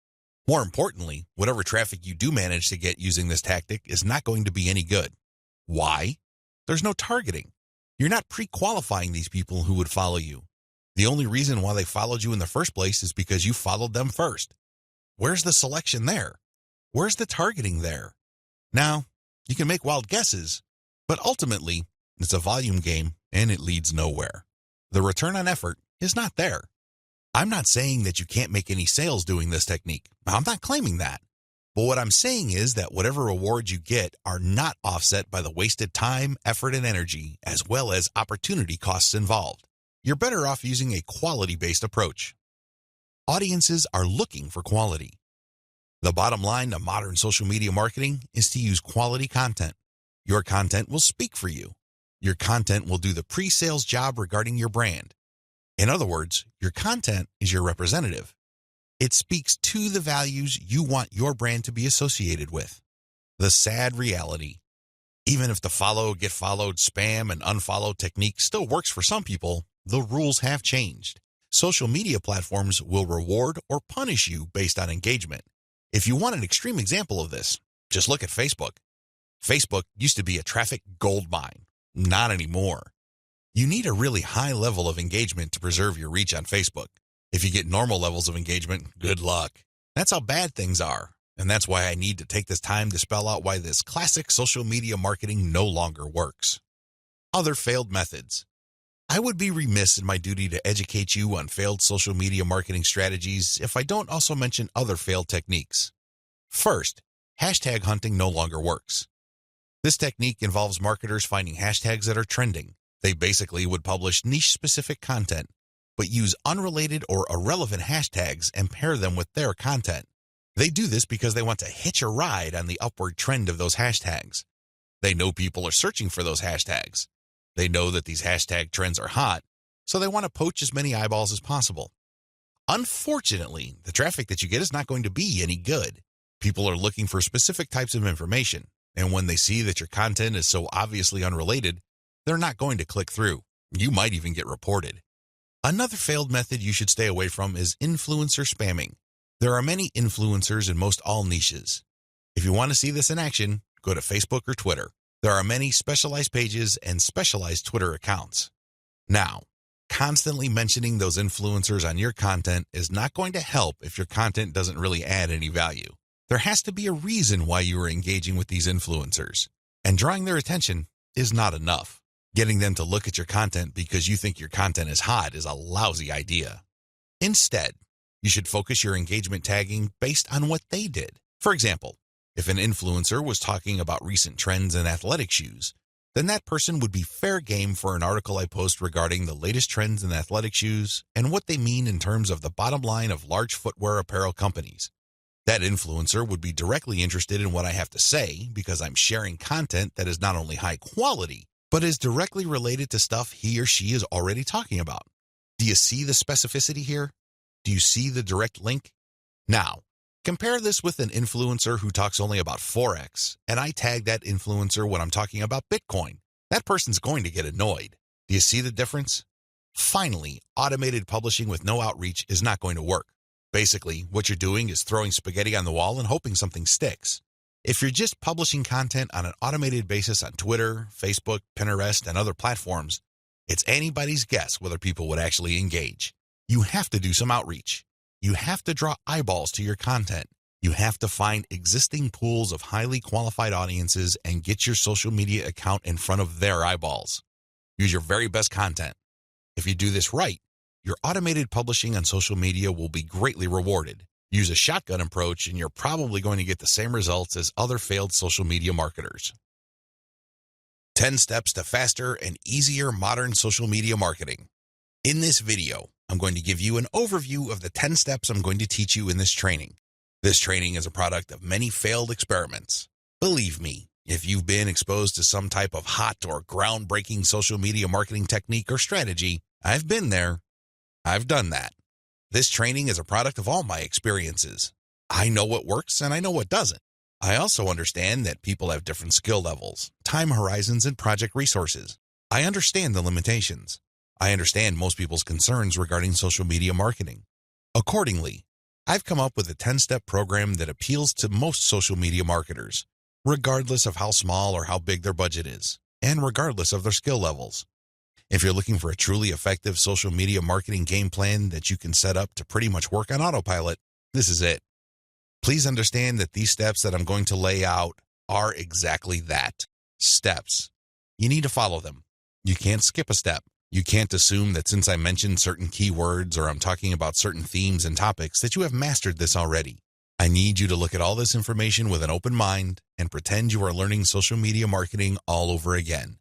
More importantly, whatever traffic you do manage to get using this tactic is not going to be any good. Why? There's no targeting. You're not pre-qualifying these people who would follow you. The only reason why they followed you in the first place is because you followed them first. Where's the selection there? Where's the targeting there? Now, you can make wild guesses, but ultimately, it's a volume game and it leads nowhere. The return on effort is not there. I'm not saying that you can't make any sales doing this technique. I'm not claiming that. But what I'm saying is that whatever rewards you get are not offset by the wasted time, effort, and energy, as well as opportunity costs involved. You're better off using a quality-based approach. Audiences are looking for quality. The bottom line to modern social media marketing is to use quality content. Your content will speak for you. Your content will do the pre-sales job regarding your brand. In other words, your content is your representative. It speaks to the values you want your brand to be associated with. The sad reality, even if the follow, get followed, spam, and unfollow technique still works for some people, the rules have changed. Social media platforms will reward or punish you based on engagement. If you want an extreme example of this, just look at Facebook. Facebook used to be a traffic goldmine. Not anymore. You need a really high level of engagement to preserve your reach on Facebook. If you get normal levels of engagement, good luck. That's how bad things are, and that's why I need to take this time to spell out why this classic social media marketing no longer works. Other failed methods. I would be remiss in my duty to educate you on failed social media marketing strategies if I don't also mention other failed techniques. First, hashtag hunting no longer works. This technique involves marketers finding hashtags that are trending. They basically would publish niche-specific content, but use unrelated or irrelevant hashtags and pair them with their content. They do this because they want to hitch a ride on the upward trend of those hashtags. They know people are searching for those hashtags. They know that these hashtag trends are hot, so they want to poach as many eyeballs as possible. Unfortunately, the traffic that you get is not going to be any good. People are looking for specific types of information, and when they see that your content is so obviously unrelated, they're not going to click through. You might even get reported. Another failed method you should stay away from is influencer spamming. There are many influencers in most all niches. If you want to see this in action, go to Facebook or Twitter. There are many specialized pages and specialized Twitter accounts. Now, constantly mentioning those influencers on your content is not going to help if your content doesn't really add any value. There has to be a reason why you are engaging with these influencers, and drawing their attention is not enough. Getting them to look at your content because you think your content is hot is a lousy idea. Instead, you should focus your engagement tagging based on what they did. For example, if an influencer was talking about recent trends in athletic shoes, then that person would be fair game for an article I post regarding the latest trends in athletic shoes and what they mean in terms of the bottom line of large footwear apparel companies. That influencer would be directly interested in what I have to say because I'm sharing content that is not only high quality, but is directly related to stuff he or she is already talking about. Do you see the specificity here? Do you see the direct link? Now, compare this with an influencer who talks only about Forex, and I tag that influencer when I'm talking about Bitcoin. That person's going to get annoyed. Do you see the difference? Finally, automated publishing with no outreach is not going to work. Basically, what you're doing is throwing spaghetti on the wall and hoping something sticks. If you're just publishing content on an automated basis on Twitter, Facebook, Pinterest, and other platforms, it's anybody's guess whether people would actually engage. You have to do some outreach. You have to draw eyeballs to your content. You have to find existing pools of highly qualified audiences and get your social media account in front of their eyeballs. Use your very best content. If you do this right, your automated publishing on social media will be greatly rewarded. Use a shotgun approach and you're probably going to get the same results as other failed social media marketers. 10 steps to faster and easier modern social media marketing. In this video, I'm going to give you an overview of the 10 steps I'm going to teach you in this training. This training is a product of many failed experiments. Believe me, if you've been exposed to some type of hot or groundbreaking social media marketing technique or strategy, I've been there. I've done that. This training is a product of all my experiences. I know what works and I know what doesn't. I also understand that people have different skill levels, time horizons, and project resources. I understand the limitations. I understand most people's concerns regarding social media marketing. Accordingly, I've come up with a 10-step program that appeals to most social media marketers, regardless of how small or how big their budget is, and regardless of their skill levels. If you're looking for a truly effective social media marketing game plan that you can set up to pretty much work on autopilot, this is it. Please understand that these steps that I'm going to lay out are exactly that, steps. You need to follow them. You can't skip a step. You can't assume that since I mentioned certain keywords or I'm talking about certain themes and topics that you have mastered this already. I need you to look at all this information with an open mind and pretend you are learning social media marketing all over again.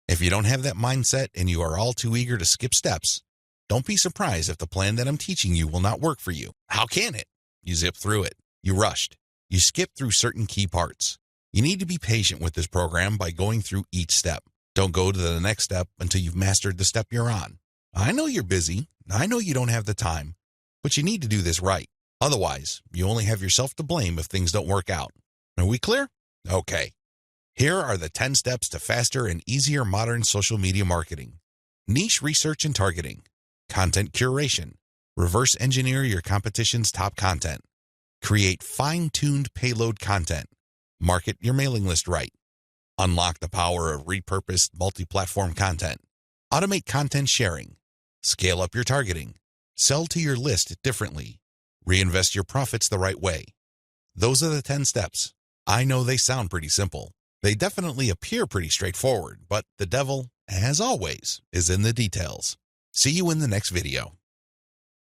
If you don't have that mindset and you are all too eager to skip steps, don't be surprised if the plan that I'm teaching you will not work for you. How can it? You zip through it. You rushed. You skipped through certain key parts. You need to be patient with this program by going through each step. Don't go to the next step until you've mastered the step you're on. I know you're busy. I know you don't have the time, but you need to do this right. Otherwise, you only have yourself to blame if things don't work out. Are we clear? Okay. Here are the 10 steps to faster and easier modern social media marketing. Niche research and targeting. Content curation. Reverse engineer your competition's top content. Create fine-tuned payload content. Market your mailing list right. Unlock the power of repurposed multi-platform content. Automate content sharing. Scale up your targeting. Sell to your list differently. Reinvest your profits the right way. Those are the 10 steps. I know they sound pretty simple. They definitely appear pretty straightforward, but the devil, as always, is in the details. See you in the next video.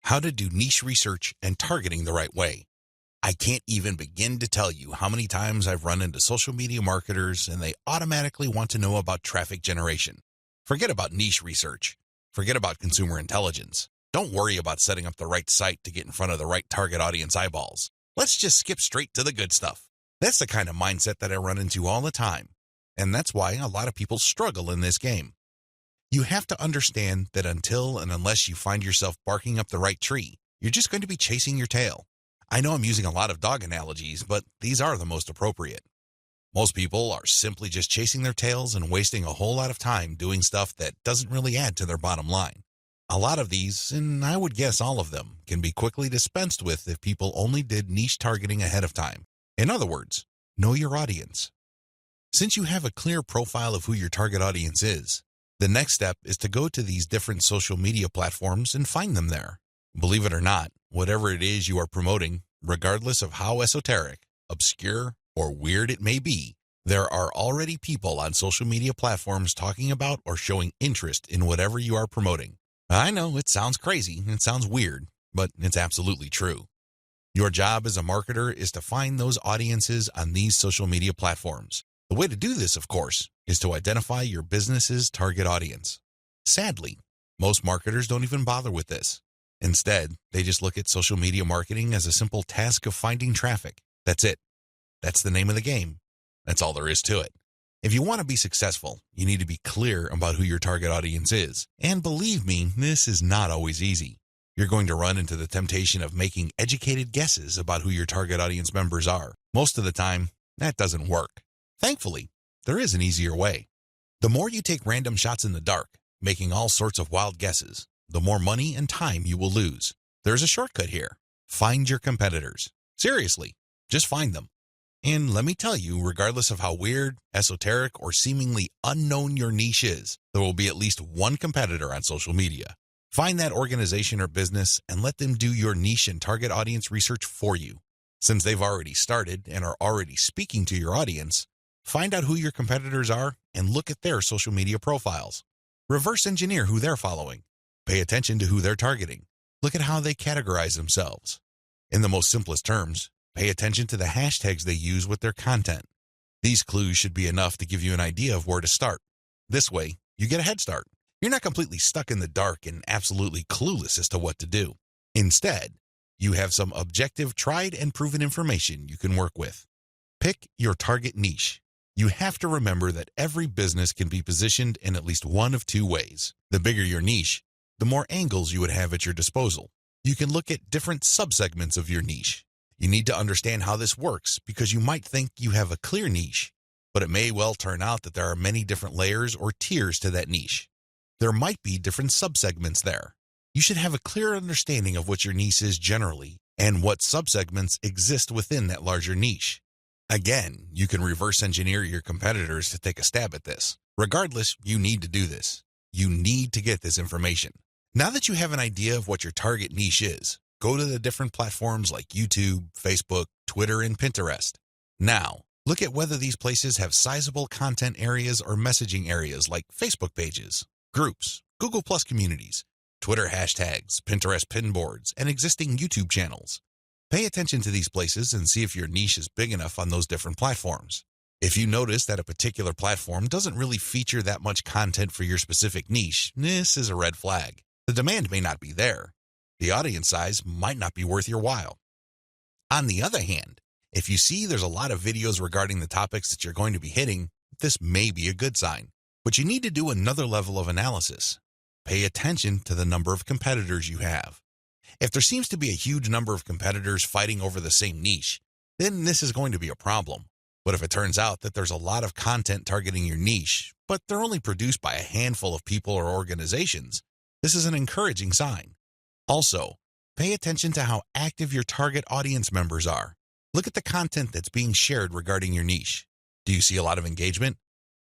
How to do niche research and targeting the right way. I can't even begin to tell you how many times I've run into social media marketers and they automatically want to know about traffic generation. Forget about niche research. Forget about consumer intelligence. Don't worry about setting up the right site to get in front of the right target audience eyeballs. Let's just skip straight to the good stuff. That's the kind of mindset that I run into all the time. And that's why a lot of people struggle in this game. You have to understand that until and unless you find yourself barking up the right tree, you're just going to be chasing your tail. I know I'm using a lot of dog analogies, but these are the most appropriate. Most people are simply just chasing their tails and wasting a whole lot of time doing stuff that doesn't really add to their bottom line. A lot of these, and I would guess all of them, can be quickly dispensed with if people only did niche targeting ahead of time. In other words, know your audience. Since you have a clear profile of who your target audience is, the next step is to go to these different social media platforms and find them there. Believe it or not, whatever it is you are promoting, regardless of how esoteric, obscure, or weird it may be, there are already people on social media platforms talking about or showing interest in whatever you are promoting. I know it sounds crazy, it sounds weird, but it's absolutely true. Your job as a marketer is to find those audiences on these social media platforms. The way to do this, of course, is to identify your business's target audience. Sadly, most marketers don't even bother with this. Instead, they just look at social media marketing as a simple task of finding traffic. That's it. That's the name of the game. That's all there is to it. If you want to be successful, you need to be clear about who your target audience is. And believe me, this is not always easy. You're going to run into the temptation of making educated guesses about who your target audience members are. Most of the time, that doesn't work. Thankfully, there is an easier way. The more you take random shots in the dark, making all sorts of wild guesses, the more money and time you will lose. There's a shortcut here. Find your competitors. Seriously, just find them. And let me tell you, regardless of how weird, esoteric, or seemingly unknown your niche is, there will be at least one competitor on social media. Find that organization or business and let them do your niche and target audience research for you. Since they've already started and are already speaking to your audience, find out who your competitors are and look at their social media profiles. Reverse engineer who they're following. Pay attention to who they're targeting. Look at how they categorize themselves. In the most simplest terms, pay attention to the hashtags they use with their content. These clues should be enough to give you an idea of where to start. This way, you get a head start. You're not completely stuck in the dark and absolutely clueless as to what to do. Instead, you have some objective, tried and proven information you can work with. Pick your target niche. You have to remember that every business can be positioned in at least one of two ways. The bigger your niche, the more angles you would have at your disposal. You can look at different subsegments of your niche. You need to understand how this works because you might think you have a clear niche, but it may well turn out that there are many different layers or tiers to that niche. There might be different subsegments there. You should have a clear understanding of what your niche is generally and what subsegments exist within that larger niche. Again, you can reverse engineer your competitors to take a stab at this. Regardless, you need to do this. You need to get this information. Now that you have an idea of what your target niche is, go to the different platforms like YouTube, Facebook, Twitter, and Pinterest. Now, look at whether these places have sizable content areas or messaging areas like Facebook pages, groups, Google Plus communities, Twitter hashtags, Pinterest pinboards, and existing YouTube channels. Pay attention to these places and see if your niche is big enough on those different platforms. If you notice that a particular platform doesn't really feature that much content for your specific niche, this is a red flag. The demand may not be there. The audience size might not be worth your while. On the other hand, if you see there's a lot of videos regarding the topics that you're going to be hitting, this may be a good sign. But you need to do another level of analysis. Pay attention to the number of competitors you have. If there seems to be a huge number of competitors fighting over the same niche, then this is going to be a problem. But if it turns out that there's a lot of content targeting your niche, but they're only produced by a handful of people or organizations, this is an encouraging sign. Also, pay attention to how active your target audience members are. Look at the content that's being shared regarding your niche. Do you see a lot of engagement?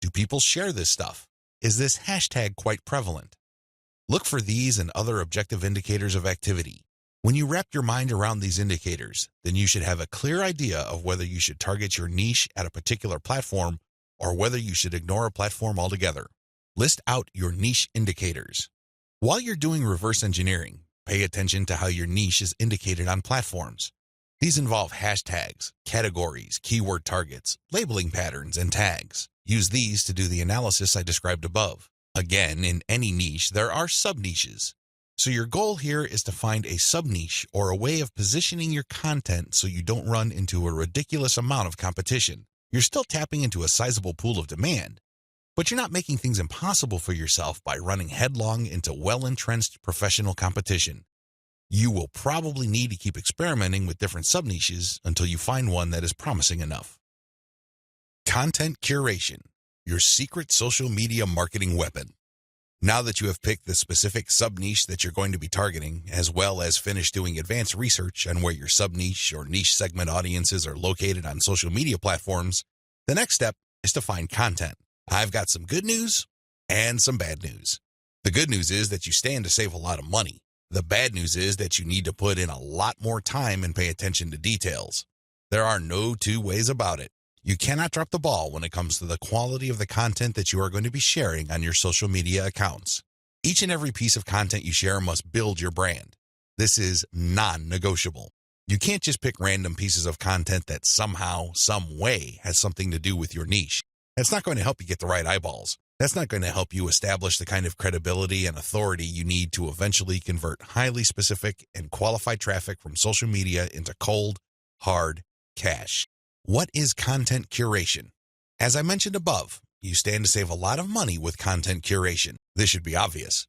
Do people share this stuff? Is this hashtag quite prevalent? Look for these and other objective indicators of activity. When you wrap your mind around these indicators, then you should have a clear idea of whether you should target your niche at a particular platform or whether you should ignore a platform altogether. List out your niche indicators. While you're doing reverse engineering, pay attention to how your niche is indicated on platforms. These involve hashtags, categories, keyword targets, labeling patterns, and tags. Use these to do the analysis I described above. Again, in any niche, there are sub-niches. So your goal here is to find a sub-niche or a way of positioning your content so you don't run into a ridiculous amount of competition. You're still tapping into a sizable pool of demand, but you're not making things impossible for yourself by running headlong into well-entrenched professional competition. You will probably need to keep experimenting with different sub-niches until you find one that is promising enough. Content curation, your secret social media marketing weapon. Now that you have picked the specific sub-niche that you're going to be targeting, as well as finished doing advanced research on where your sub-niche or niche segment audiences are located on social media platforms, the next step is to find content. I've got some good news and some bad news. The good news is that you stand to save a lot of money. The bad news is that you need to put in a lot more time and pay attention to details. There are no two ways about it. You cannot drop the ball when it comes to the quality of the content that you are going to be sharing on your social media accounts. Each and every piece of content you share must build your brand. This is non-negotiable. You can't just pick random pieces of content that somehow, some way has something to do with your niche. That's not going to help you get the right eyeballs. That's not going to help you establish the kind of credibility and authority you need to eventually convert highly specific and qualified traffic from social media into cold, hard cash. What is content curation? As I mentioned above, you stand to save a lot of money with content curation. This should be obvious.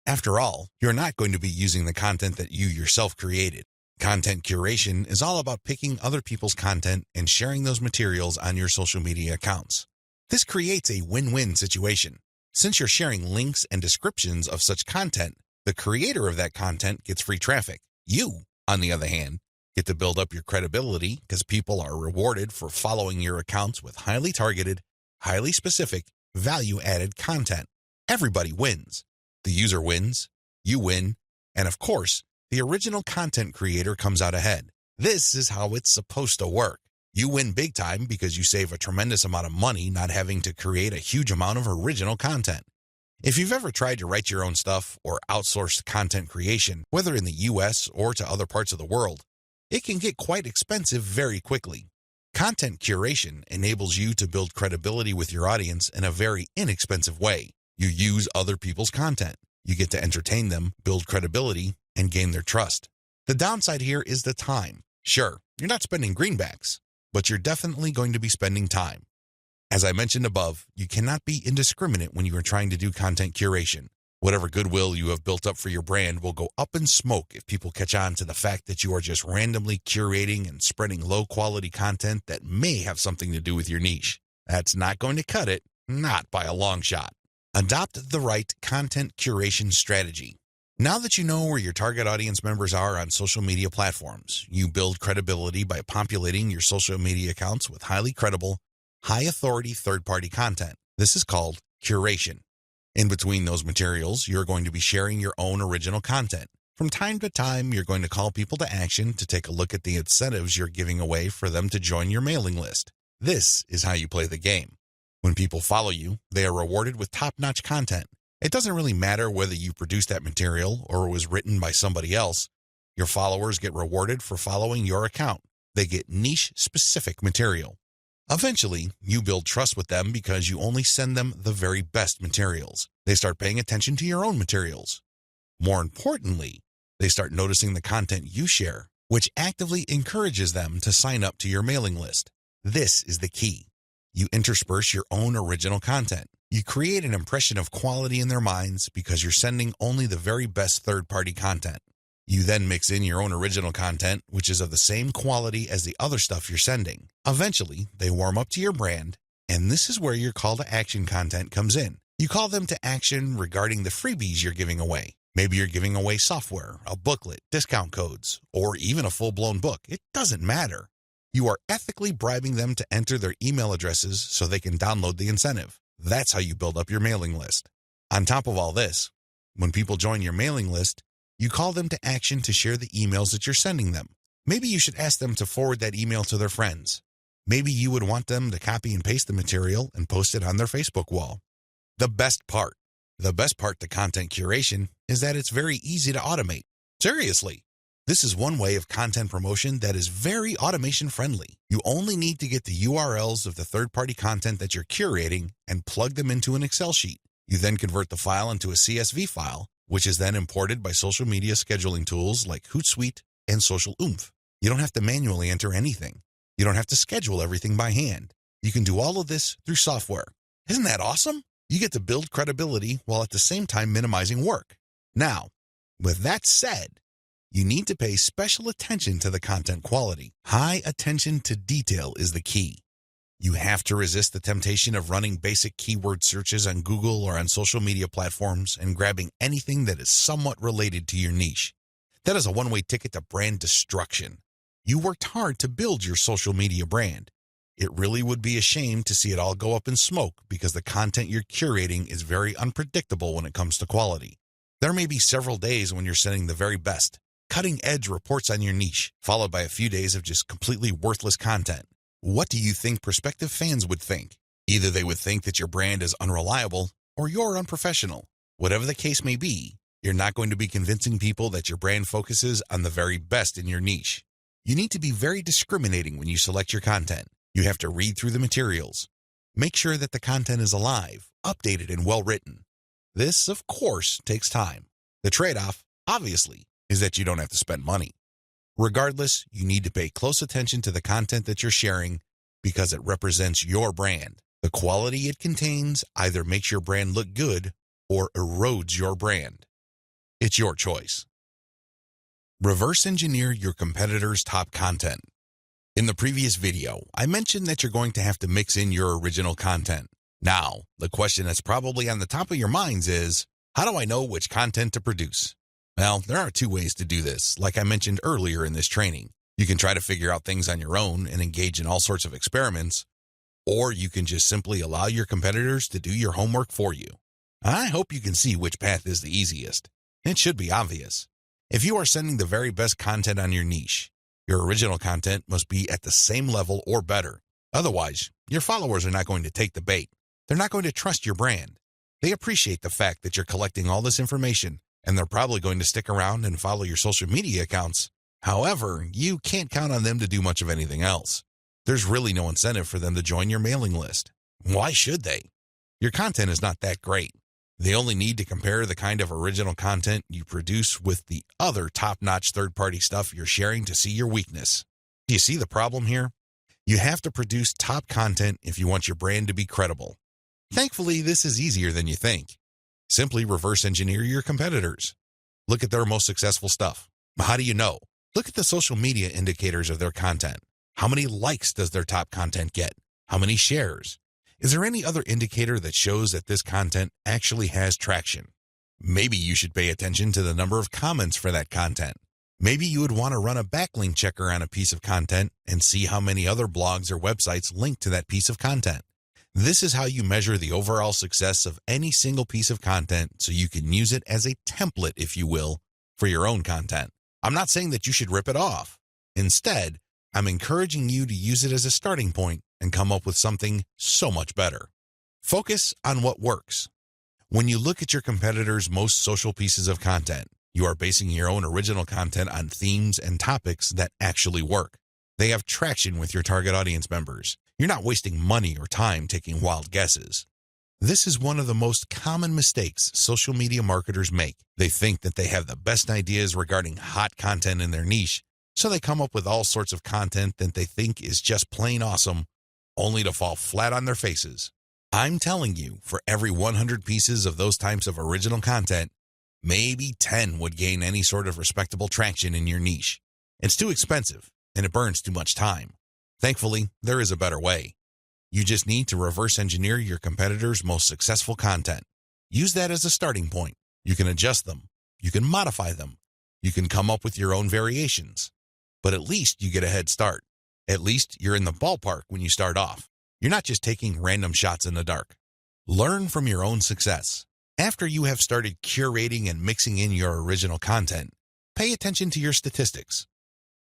After all, you're not going to be using the content that you yourself created. Content curation is all about picking other people's content and sharing those materials on your social media accounts. This creates a win-win situation. Since you're sharing links and descriptions of such content, the creator of that content gets free traffic. You, on the other hand, get to build up your credibility because people are rewarded for following your accounts with highly targeted, highly specific, value-added content. Everybody wins. The user wins, you win, and of course, the original content creator comes out ahead. This is how it's supposed to work. You win big time because you save a tremendous amount of money not having to create a huge amount of original content. If you've ever tried to write your own stuff or outsource content creation, whether in the US or to other parts of the world, it can get quite expensive very quickly. Content curation enables you to build credibility with your audience in a very inexpensive way. You use other people's content. You get to entertain them, build credibility, and gain their trust. The downside here is the time. Sure, you're not spending greenbacks, but you're definitely going to be spending time. As I mentioned above, you cannot be indiscriminate when you are trying to do content curation. Whatever goodwill you have built up for your brand will go up in smoke if people catch on to the fact that you are just randomly curating and spreading low-quality content that may have something to do with your niche. That's not going to cut it, not by a long shot. Adopt the right content curation strategy. Now that you know where your target audience members are on social media platforms, you build credibility by populating your social media accounts with highly credible, high-authority third-party content. This is called curation. In between those materials, you're going to be sharing your own original content. From time to time, you're going to call people to action to take a look at the incentives you're giving away for them to join your mailing list. This is how you play the game. When people follow you, they are rewarded with top-notch content. It doesn't really matter whether you produced that material or it was written by somebody else. Your followers get rewarded for following your account. They get niche-specific material. Eventually, you build trust with them because you only send them the very best materials. They start paying attention to your own materials. More importantly, they start noticing the content you share, which actively encourages them to sign up to your mailing list. This is the key. You intersperse your own original content. You create an impression of quality in their minds because you're sending only the very best third-party content. You then mix in your own original content, which is of the same quality as the other stuff you're sending. Eventually, they warm up to your brand, and this is where your call to action content comes in. You call them to action regarding the freebies you're giving away. Maybe you're giving away software, a booklet, discount codes, or even a full-blown book. It doesn't matter. You are ethically bribing them to enter their email addresses so they can download the incentive. That's how you build up your mailing list. On top of all this, when people join your mailing list, you call them to action to share the emails that you're sending them. Maybe you should ask them to forward that email to their friends. Maybe you would want them to copy and paste the material and post it on their Facebook wall. The best part to content curation is that it's very easy to automate. Seriously, this is one way of content promotion that is very automation friendly. You only need to get the URLs of the third-party content that you're curating and plug them into an Excel sheet. You then convert the file into a CSV file, which is then imported by social media scheduling tools like Hootsuite and Social Oomph. You don't have to manually enter anything. You don't have to schedule everything by hand. You can do all of this through software. Isn't that awesome? You get to build credibility while at the same time minimizing work. Now, with that said, you need to pay special attention to the content quality. High attention to detail is the key. You have to resist the temptation of running basic keyword searches on Google or on social media platforms and grabbing anything that is somewhat related to your niche. That is a one-way ticket to brand destruction. You worked hard to build your social media brand. It really would be a shame to see it all go up in smoke because the content you're curating is very unpredictable when it comes to quality. There may be several days when you're sending the very best, cutting-edge reports on your niche, followed by a few days of just completely worthless content. What do you think prospective fans would think? Either they would think that your brand is unreliable or you're unprofessional. Whatever the case may be, you're not going to be convincing people that your brand focuses on the very best in your niche. You need to be very discriminating when you select your content. You have to read through the materials. Make sure that the content is alive, updated, and well-written. This, of course, takes time. The trade-off, obviously, is that you don't have to spend money. Regardless, you need to pay close attention to the content that you're sharing because it represents your brand. The quality it contains either makes your brand look good or erodes your brand. It's your choice. Reverse engineer your competitors' top content. In the previous video, I mentioned that you're going to have to mix in your original content. Now, the question that's probably on the top of your minds is, how do I know which content to produce? Well, there are two ways to do this, like I mentioned earlier in this training. You can try to figure out things on your own and engage in all sorts of experiments, or you can just simply allow your competitors to do your homework for you. I hope you can see which path is the easiest. It should be obvious. If you are sending the very best content on your niche, your original content must be at the same level or better. Otherwise, your followers are not going to take the bait. They're not going to trust your brand. They appreciate the fact that you're collecting all this information, and they're probably going to stick around and follow your social media accounts. However, you can't count on them to do much of anything else. There's really no incentive for them to join your mailing list. Why should they? Your content is not that great. They only need to compare the kind of original content you produce with the other top-notch third-party stuff you're sharing to see your weakness. Do you see the problem here? You have to produce top content if you want your brand to be credible. Thankfully, this is easier than you think. Simply reverse engineer your competitors. Look at their most successful stuff. How do you know? Look at the social media indicators of their content. How many likes does their top content get? How many shares? Is there any other indicator that shows that this content actually has traction? Maybe you should pay attention to the number of comments for that content. Maybe you would want to run a backlink checker on a piece of content and see how many other blogs or websites link to that piece of content. This is how you measure the overall success of any single piece of content so you can use it as a template, if you will, for your own content. I'm not saying that you should rip it off. Instead, I'm encouraging you to use it as a starting point and come up with something so much better. Focus on what works. When you look at your competitors' most social pieces of content, you are basing your own original content on themes and topics that actually work. They have traction with your target audience members. You're not wasting money or time taking wild guesses. This is one of the most common mistakes social media marketers make. They think that they have the best ideas regarding hot content in their niche, so they come up with all sorts of content that they think is just plain awesome, only to fall flat on their faces. I'm telling you, for every 100 pieces of those types of original content, maybe 10 would gain any sort of respectable traction in your niche. It's too expensive, and it burns too much time. Thankfully, there is a better way. You just need to reverse engineer your competitors' most successful content. Use that as a starting point. You can adjust them. You can modify them. You can come up with your own variations. But at least you get a head start. At least you're in the ballpark when you start off. You're not just taking random shots in the dark. Learn from your own success. After you have started curating and mixing in your original content, pay attention to your statistics.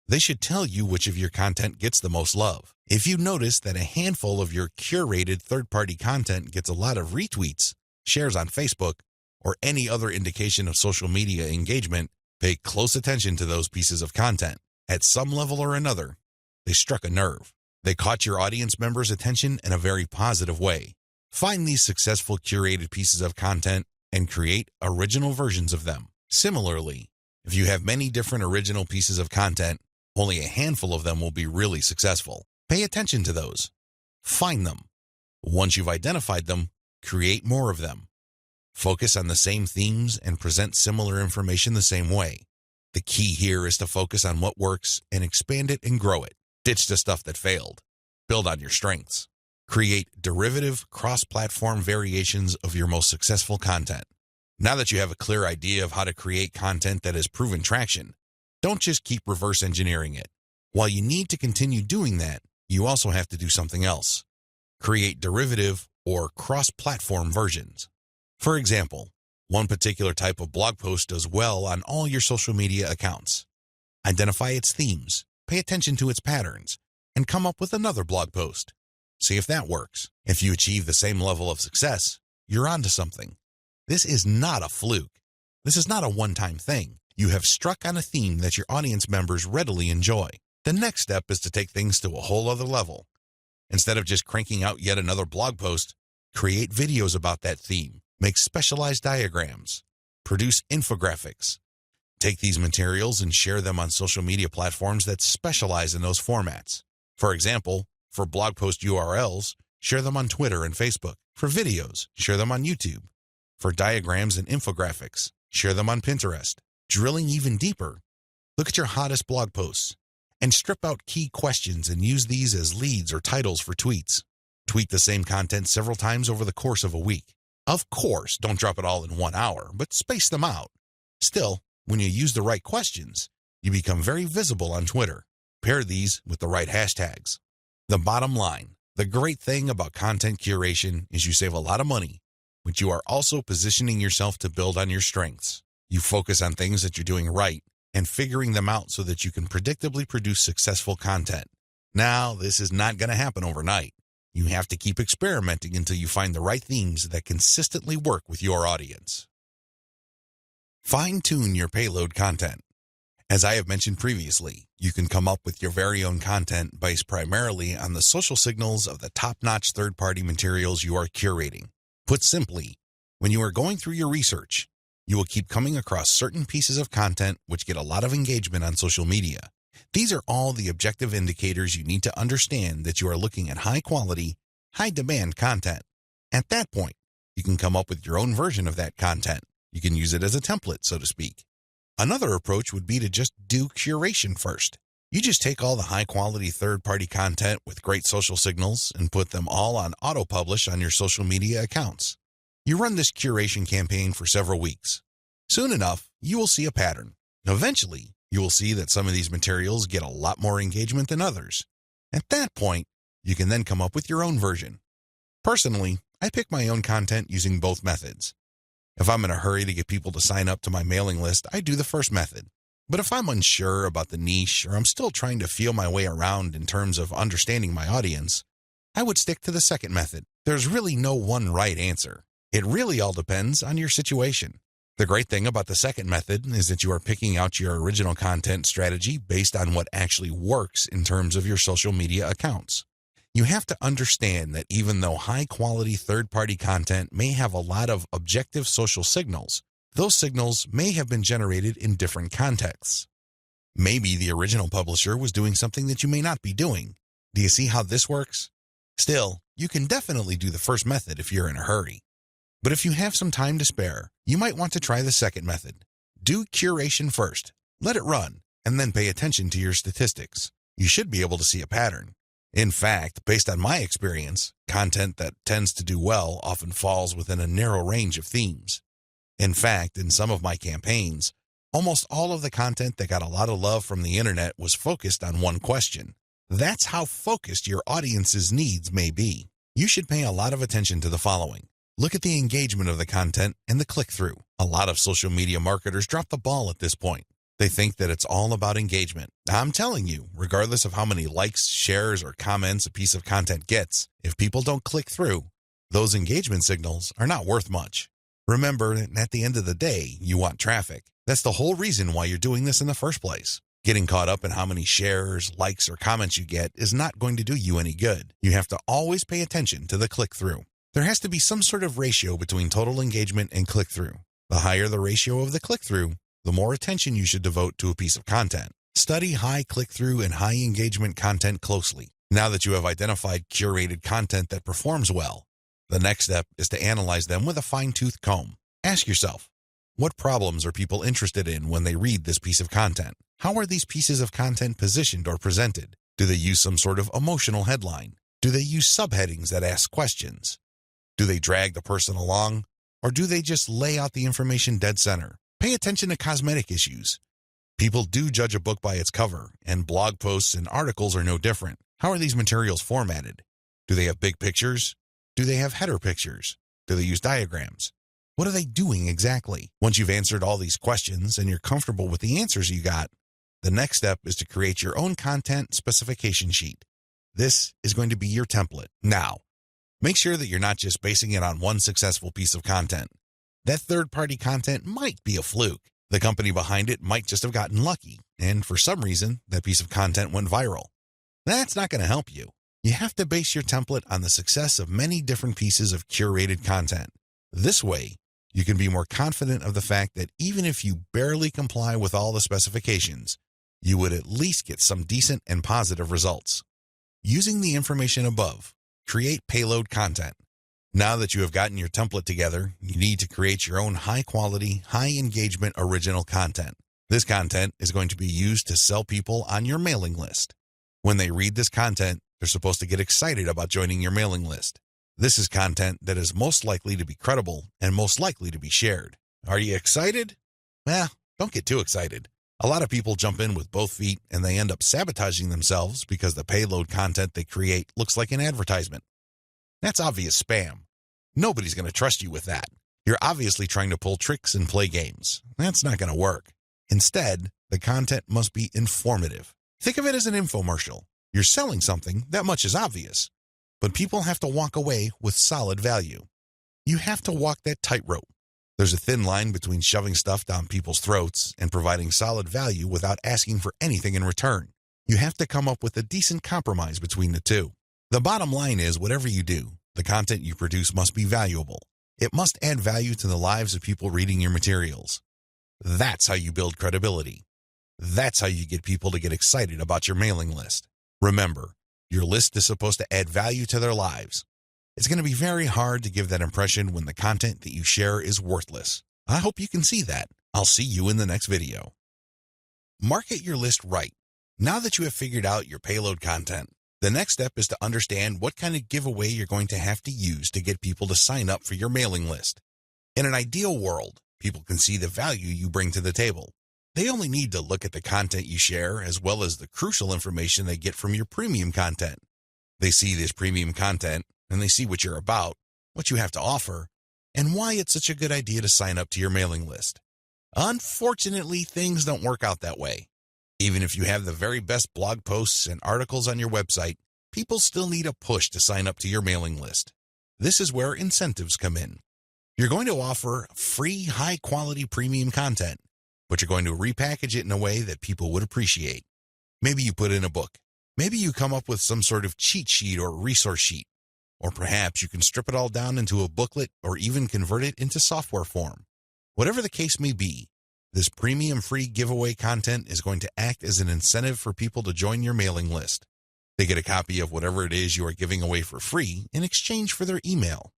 They should tell you which of your content gets the most love. If you notice that a handful of your curated third-party content gets a lot of retweets, shares on Facebook, or any other indication of social media engagement, pay close attention to those pieces of content. At some level or another, they struck a nerve. They caught your audience members' attention in a very positive way. Find these successful curated pieces of content and create original versions of them. Similarly, if you have many different original pieces of content, only a handful of them will be really successful. Pay attention to those. Find them. Once you've identified them, create more of them. Focus on the same themes and present similar information the same way. The key here is to focus on what works and expand it and grow it. Ditch the stuff that failed. Build on your strengths. Create derivative, cross-platform variations of your most successful content. Now that you have a clear idea of how to create content that has proven traction, don't just keep reverse engineering it. While you need to continue doing that, you also have to do something else. Create derivative or cross-platform versions. For example, one particular type of blog post does well on all your social media accounts. Identify its themes, pay attention to its patterns, and come up with another blog post. See if that works. If you achieve the same level of success, you're onto something. This is not a fluke. This is not a one-time thing. You have struck on a theme that your audience members readily enjoy. The next step is to take things to a whole other level. Instead of just cranking out yet another blog post, create videos about that theme, make specialized diagrams, produce infographics. Take these materials and share them on social media platforms that specialize in those formats. For example, for blog post URLs, share them on Twitter and Facebook. For videos, share them on YouTube. For diagrams and infographics, share them on Pinterest. Drilling even deeper, look at your hottest blog posts and strip out key questions and use these as leads or titles for tweets. Tweet the same content several times over the course of a week. Of course, don't drop it all in 1 hour, but space them out. Still, when you use the right questions, you become very visible on Twitter. Pair these with the right hashtags. The bottom line, the great thing about content curation is you save a lot of money, but you are also positioning yourself to build on your strengths. You focus on things that you're doing right and figuring them out so that you can predictably produce successful content. Now, this is not going to happen overnight. You have to keep experimenting until you find the right themes that consistently work with your audience. Fine-tune your payload content. As I have mentioned previously, you can come up with your very own content based primarily on the social signals of the top-notch third-party materials you are curating. Put simply, when you are going through your research, you will keep coming across certain pieces of content which get a lot of engagement on social media. These are all the objective indicators you need to understand that you are looking at high-quality, high-demand content. At that point, you can come up with your own version of that content. You can use it as a template, so to speak. Another approach would be to just do curation first. You just take all the high-quality third-party content with great social signals and put them all on auto-publish on your social media accounts. You run this curation campaign for several weeks. Soon enough, you will see a pattern. Eventually, you will see that some of these materials get a lot more engagement than others. At that point, you can then come up with your own version. Personally, I pick my own content using both methods. If I'm in a hurry to get people to sign up to my mailing list, I do the first method. But if I'm unsure about the niche or I'm still trying to feel my way around in terms of understanding my audience, I would stick to the second method. There's really no one right answer. It really all depends on your situation. The great thing about the second method is that you are picking out your original content strategy based on what actually works in terms of your social media accounts. You have to understand that even though high-quality third-party content may have a lot of objective social signals, those signals may have been generated in different contexts. Maybe the original publisher was doing something that you may not be doing. Do you see how this works? Still, you can definitely do the first method if you're in a hurry. But if you have some time to spare, you might want to try the second method. Do curation first, let it run, and then pay attention to your statistics. You should be able to see a pattern. In fact, based on my experience, content that tends to do well often falls within a narrow range of themes. In fact, in some of my campaigns, almost all of the content that got a lot of love from the internet was focused on one question. That's how focused your audience's needs may be. You should pay a lot of attention to the following. Look at the engagement of the content and the click-through. A lot of social media marketers drop the ball at this point. They think that it's all about engagement. I'm telling you, regardless of how many likes, shares, or comments a piece of content gets, if people don't click through, those engagement signals are not worth much. Remember, at the end of the day, you want traffic. That's the whole reason why you're doing this in the first place. Getting caught up in how many shares, likes, or comments you get is not going to do you any good. You have to always pay attention to the click-through. There has to be some sort of ratio between total engagement and click-through. The higher the ratio of the click-through, the more attention you should devote to a piece of content. Study high click-through and high engagement content closely. Now that you have identified curated content that performs well, the next step is to analyze them with a fine-tooth comb. Ask yourself, what problems are people interested in when they read this piece of content? How are these pieces of content positioned or presented? Do they use some sort of emotional headline? Do they use subheadings that ask questions? Do they drag the person along? Or do they just lay out the information dead center? Pay attention to cosmetic issues. People do judge a book by its cover, and blog posts and articles are no different. How are these materials formatted? Do they have big pictures? Do they have header pictures? Do they use diagrams? What are they doing exactly? Once you've answered all these questions and you're comfortable with the answers you got, the next step is to create your own content specification sheet. This is going to be your template. Now, make sure that you're not just basing it on one successful piece of content. That third-party content might be a fluke. The company behind it might just have gotten lucky, and for some reason, that piece of content went viral. That's not going to help you. You have to base your template on the success of many different pieces of curated content. This way, you can be more confident of the fact that even if you barely comply with all the specifications, you would at least get some decent and positive results. Using the information above, Create payload content. Now that you have gotten your template together, you need to create your own high-quality, high-engagement original content. This content is going to be used to sell people on your mailing list. When they read this content, they're supposed to get excited about joining your mailing list. This is content that is most likely to be credible and most likely to be shared. Are you excited? Don't get too excited. A lot of people jump in with both feet and they end up sabotaging themselves because the payload content they create looks like an advertisement. That's obvious spam. Nobody's going to trust you with that. You're obviously trying to pull tricks and play games. That's not going to work. Instead, the content must be informative. Think of it as an infomercial. You're selling something, that much is obvious. But people have to walk away with solid value. You have to walk that tightrope. There's a thin line between shoving stuff down people's throats and providing solid value without asking for anything in return. You have to come up with a decent compromise between the two. The bottom line is, whatever you do, the content you produce must be valuable. It must add value to the lives of people reading your materials. That's how you build credibility. That's how you get people to get excited about your mailing list. Remember, your list is supposed to add value to their lives. It's going to be very hard to give that impression when the content that you share is worthless. I hope you can see that. I'll see you in the next video. Market your list right. Now that you have figured out your payload content, the next step is to understand what kind of giveaway you're going to have to use to get people to sign up for your mailing list. In an ideal world, people can see the value you bring to the table. They only need to look at the content you share as well as the crucial information they get from your premium content. They see this premium content and they see what you're about, what you have to offer, and why it's such a good idea to sign up to your mailing list. Unfortunately, things don't work out that way. Even if you have the very best blog posts and articles on your website, people still need a push to sign up to your mailing list. This is where incentives come in. You're going to offer free, high-quality premium content, but you're going to repackage it in a way that people would appreciate. Maybe you put in a book. Maybe you come up with some sort of cheat sheet or resource sheet. Or perhaps you can strip it all down into a booklet or even convert it into software form. Whatever the case may be, this premium free giveaway content is going to act as an incentive for people to join your mailing list. They get a copy of whatever it is you are giving away for free in exchange for their email.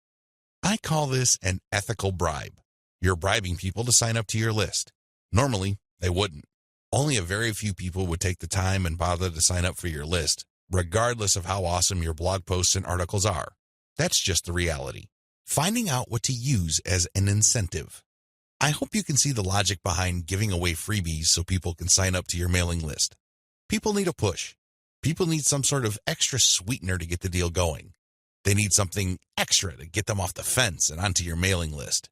I call this an ethical bribe. You're bribing people to sign up to your list. Normally, they wouldn't. Only a very few people would take the time and bother to sign up for your list, regardless of how awesome your blog posts and articles are. That's just the reality. Finding out what to use as an incentive. I hope you can see the logic behind giving away freebies so people can sign up to your mailing list. People need a push. People need some sort of extra sweetener to get the deal going. They need something extra to get them off the fence and onto your mailing list.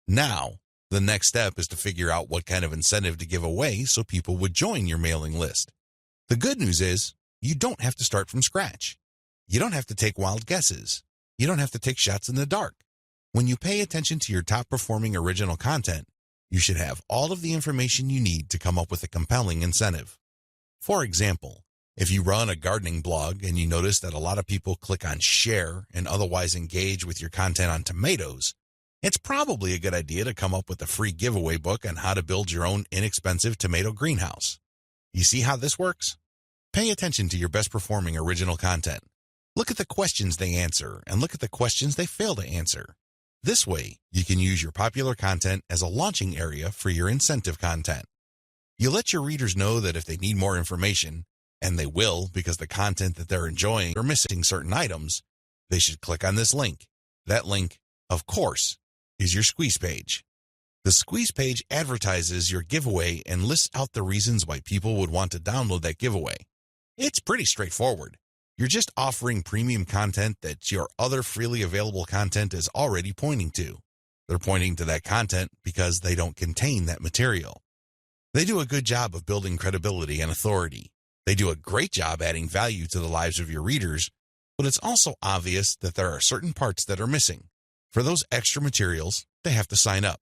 Now, the next step is to figure out what kind of incentive to give away so people would join your mailing list. The good news is, you don't have to start from scratch. You don't have to take wild guesses. You don't have to take shots in the dark. When you pay attention to your top-performing original content, you should have all of the information you need to come up with a compelling incentive. For example, if you run a gardening blog and you notice that a lot of people click on share and otherwise engage with your content on tomatoes, it's probably a good idea to come up with a free giveaway book on how to build your own inexpensive tomato greenhouse. You see how this works? Pay attention to your best-performing original content. Look at the questions they answer and look at the questions they fail to answer. This way, you can use your popular content as a launching area for your incentive content. You let your readers know that if they need more information, and they will because the content that they're enjoying are missing certain items, they should click on this link. That link, of course, is your squeeze page. The squeeze page advertises your giveaway and lists out the reasons why people would want to download that giveaway. It's pretty straightforward. You're just offering premium content that your other freely available content is already pointing to. They're pointing to that content because they don't contain that material. They do a good job of building credibility and authority. They do a great job adding value to the lives of your readers, but it's also obvious that there are certain parts that are missing. For those extra materials, they have to sign up.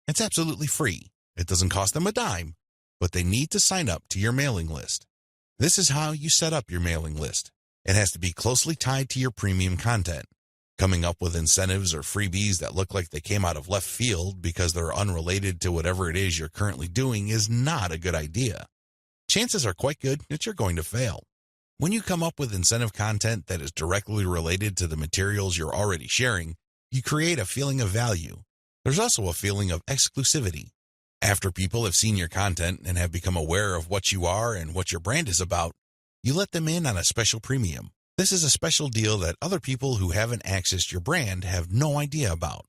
It's absolutely free. It doesn't cost them a dime, but they need to sign up to your mailing list. This is how you set up your mailing list. It has to be closely tied to your premium content. Coming up with incentives or freebies that look like they came out of left field because they're unrelated to whatever it is you're currently doing is not a good idea. Chances are quite good that you're going to fail. When you come up with incentive content that is directly related to the materials you're already sharing, you create a feeling of value. There's also a feeling of exclusivity. After people have seen your content and have become aware of what you are and what your brand is about, you let them in on a special premium. This is a special deal that other people who haven't accessed your brand have no idea about.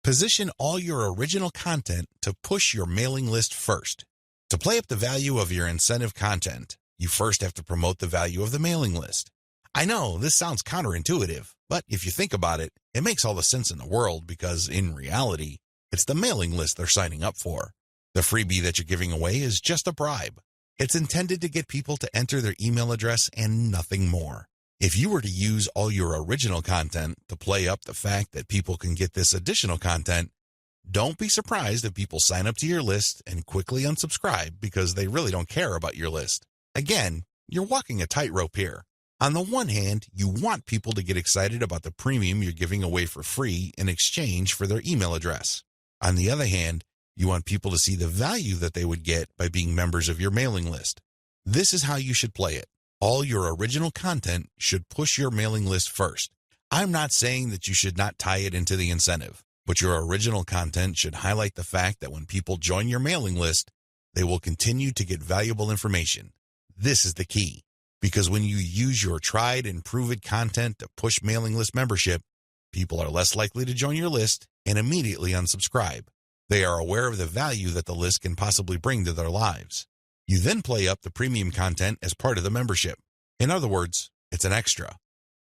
Position all your original content to push your mailing list first. To play up the value of your incentive content, you first have to promote the value of the mailing list. I know this sounds counterintuitive, but if you think about it, it makes all the sense in the world because, in reality, it's the mailing list they're signing up for. The freebie that you're giving away is just a bribe. It's intended to get people to enter their email address and nothing more. If you were to use all your original content to play up the fact that people can get this additional content, don't be surprised if people sign up to your list and quickly unsubscribe because they really don't care about your list. Again, you're walking a tightrope here. On the one hand, you want people to get excited about the premium you're giving away for free in exchange for their email address. On the other hand, you want people to see the value that they would get by being members of your mailing list. This is how you should play it. All your original content should push your mailing list first. I'm not saying that you should not tie it into the incentive, but your original content should highlight the fact that when people join your mailing list, they will continue to get valuable information. This is the key, because when you use your tried and proven content to push mailing list membership, people are less likely to join your list and immediately unsubscribe. They are aware of the value that the list can possibly bring to their lives. You then play up the premium content as part of the membership. In other words, it's an extra.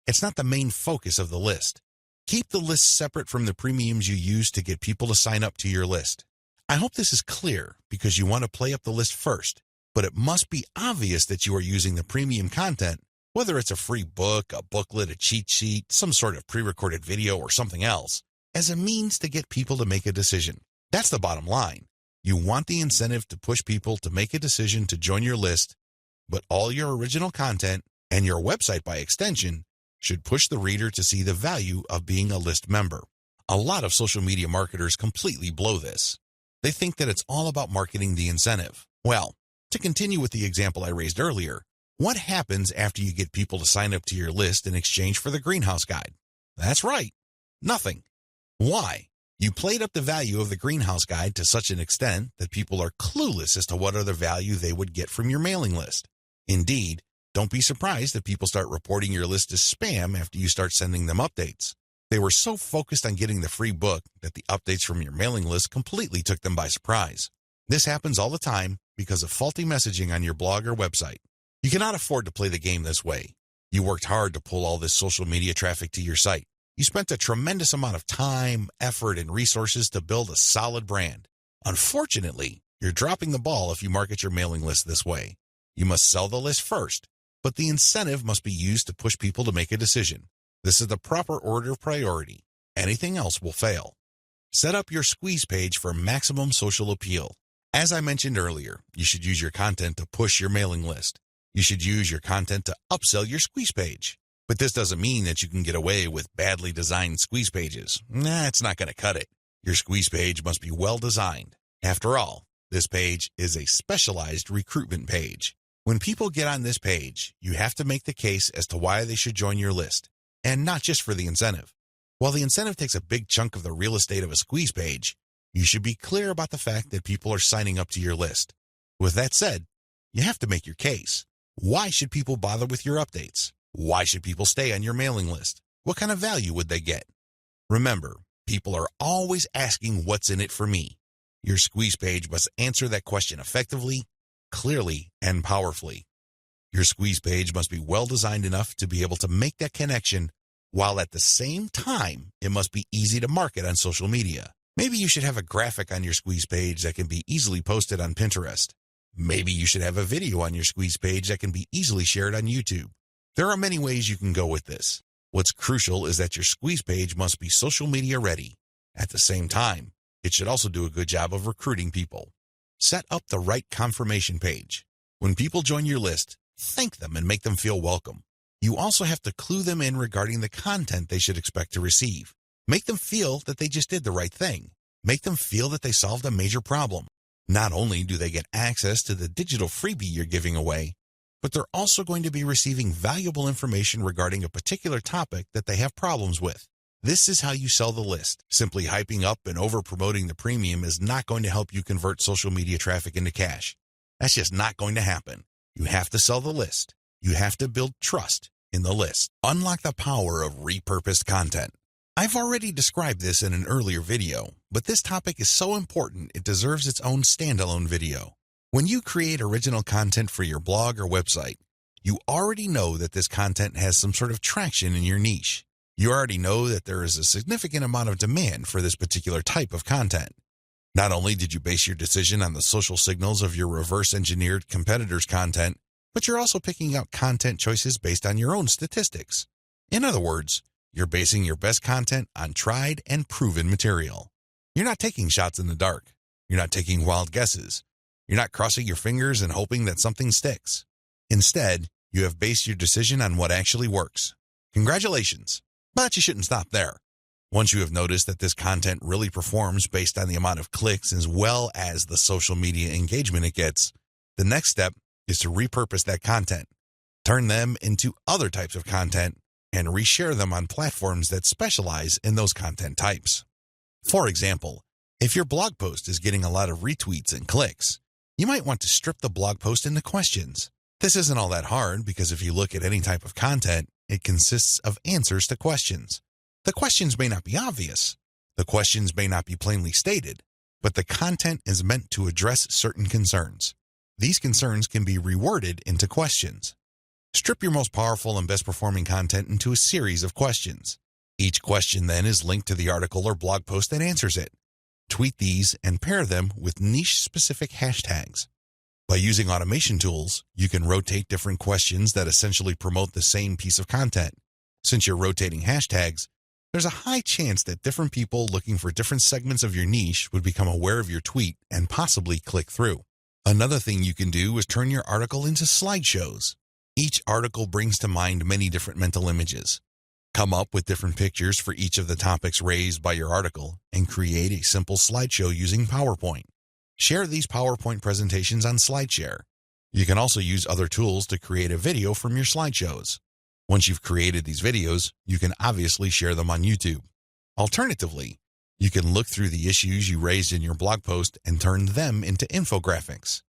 It's not the main focus of the list. Keep the list separate from the premiums you use to get people to sign up to your list. I hope this is clear because you want to play up the list first, but it must be obvious that you are using the premium content, whether it's a free book, a booklet, a cheat sheet, some sort of pre-recorded video, or something else, as a means to get people to make a decision. That's the bottom line. You want the incentive to push people to make a decision to join your list, but all your original content, and your website by extension, should push the reader to see the value of being a list member. A lot of social media marketers completely blow this. They think that it's all about marketing the incentive. Well, to continue with the example I raised earlier, what happens after you get people to sign up to your list in exchange for the greenhouse guide? That's right, nothing. Why? You played up the value of the greenhouse guide to such an extent that people are clueless as to what other value they would get from your mailing list. Indeed, don't be surprised if people start reporting your list as spam after you start sending them updates. They were so focused on getting the free book that the updates from your mailing list completely took them by surprise. This happens all the time because of faulty messaging on your blog or website. You cannot afford to play the game this way. You worked hard to pull all this social media traffic to your site. You spent a tremendous amount of time, effort, and resources to build a solid brand. Unfortunately, you're dropping the ball if you market your mailing list this way. You must sell the list first, but the incentive must be used to push people to make a decision. This is the proper order of priority. Anything else will fail. Set up your squeeze page for maximum social appeal. As I mentioned earlier, you should use your content to push your mailing list. You should use your content to upsell your squeeze page. But this doesn't mean that you can get away with badly designed squeeze pages. It's not going to cut it. Your squeeze page must be well designed. After all, this page is a specialized recruitment page. When people get on this page, you have to make the case as to why they should join your list, and not just for the incentive. While the incentive takes a big chunk of the real estate of a squeeze page, you should be clear about the fact that people are signing up to your list. With that said, you have to make your case. Why should people bother with your updates? Why should people stay on your mailing list? What kind of value would they get? Remember, people are always asking what's in it for me. Your squeeze page must answer that question effectively, clearly, and powerfully. Your squeeze page must be well designed enough to be able to make that connection, while at the same time, it must be easy to market on social media. Maybe you should have a graphic on your squeeze page that can be easily posted on Pinterest. Maybe you should have a video on your squeeze page that can be easily shared on YouTube. There are many ways you can go with this. What's crucial is that your squeeze page must be social media ready. At the same time, it should also do a good job of recruiting people. Set up the right confirmation page. When people join your list, thank them and make them feel welcome. You also have to clue them in regarding the content they should expect to receive. Make them feel that they just did the right thing. Make them feel that they solved a major problem. Not only do they get access to the digital freebie you're giving away, but they're also going to be receiving valuable information regarding a particular topic that they have problems with. This is how you sell the list. Simply hyping up and over-promoting the premium is not going to help you convert social media traffic into cash. That's just not going to happen. You have to sell the list. You have to build trust in the list. Unlock the power of repurposed content. I've already described this in an earlier video, but this topic is so important it deserves its own standalone video. When you create original content for your blog or website, you already know that this content has some sort of traction in your niche. You already know that there is a significant amount of demand for this particular type of content. Not only did you base your decision on the social signals of your reverse-engineered competitors' content, but you're also picking out content choices based on your own statistics. In other words, you're basing your best content on tried and proven material. You're not taking shots in the dark. You're not taking wild guesses. You're not crossing your fingers and hoping that something sticks. Instead, you have based your decision on what actually works. Congratulations, but you shouldn't stop there. Once you have noticed that this content really performs based on the amount of clicks as well as the social media engagement it gets, the next step is to repurpose that content. Turn them into other types of content and reshare them on platforms that specialize in those content types. For example, if your blog post is getting a lot of retweets and clicks, you might want to strip the blog post into questions. This isn't all that hard because if you look at any type of content, it consists of answers to questions. The questions may not be obvious. The questions may not be plainly stated, but the content is meant to address certain concerns. These concerns can be reworded into questions. Strip your most powerful and best performing content into a series of questions. Each question then is linked to the article or blog post that answers it. Tweet these and pair them with niche-specific hashtags. By using automation tools, you can rotate different questions that essentially promote the same piece of content. Since you're rotating hashtags, there's a high chance that different people looking for different segments of your niche would become aware of your tweet and possibly click through. Another thing you can do is turn your article into slideshows. Each article brings to mind many different mental images. Come up with different pictures for each of the topics raised by your article and create a simple slideshow using PowerPoint. Share these PowerPoint presentations on SlideShare. You can also use other tools to create a video from your slideshows. Once you've created these videos, you can obviously share them on YouTube. Alternatively, you can look through the issues you raised in your blog post and turn them into infographics.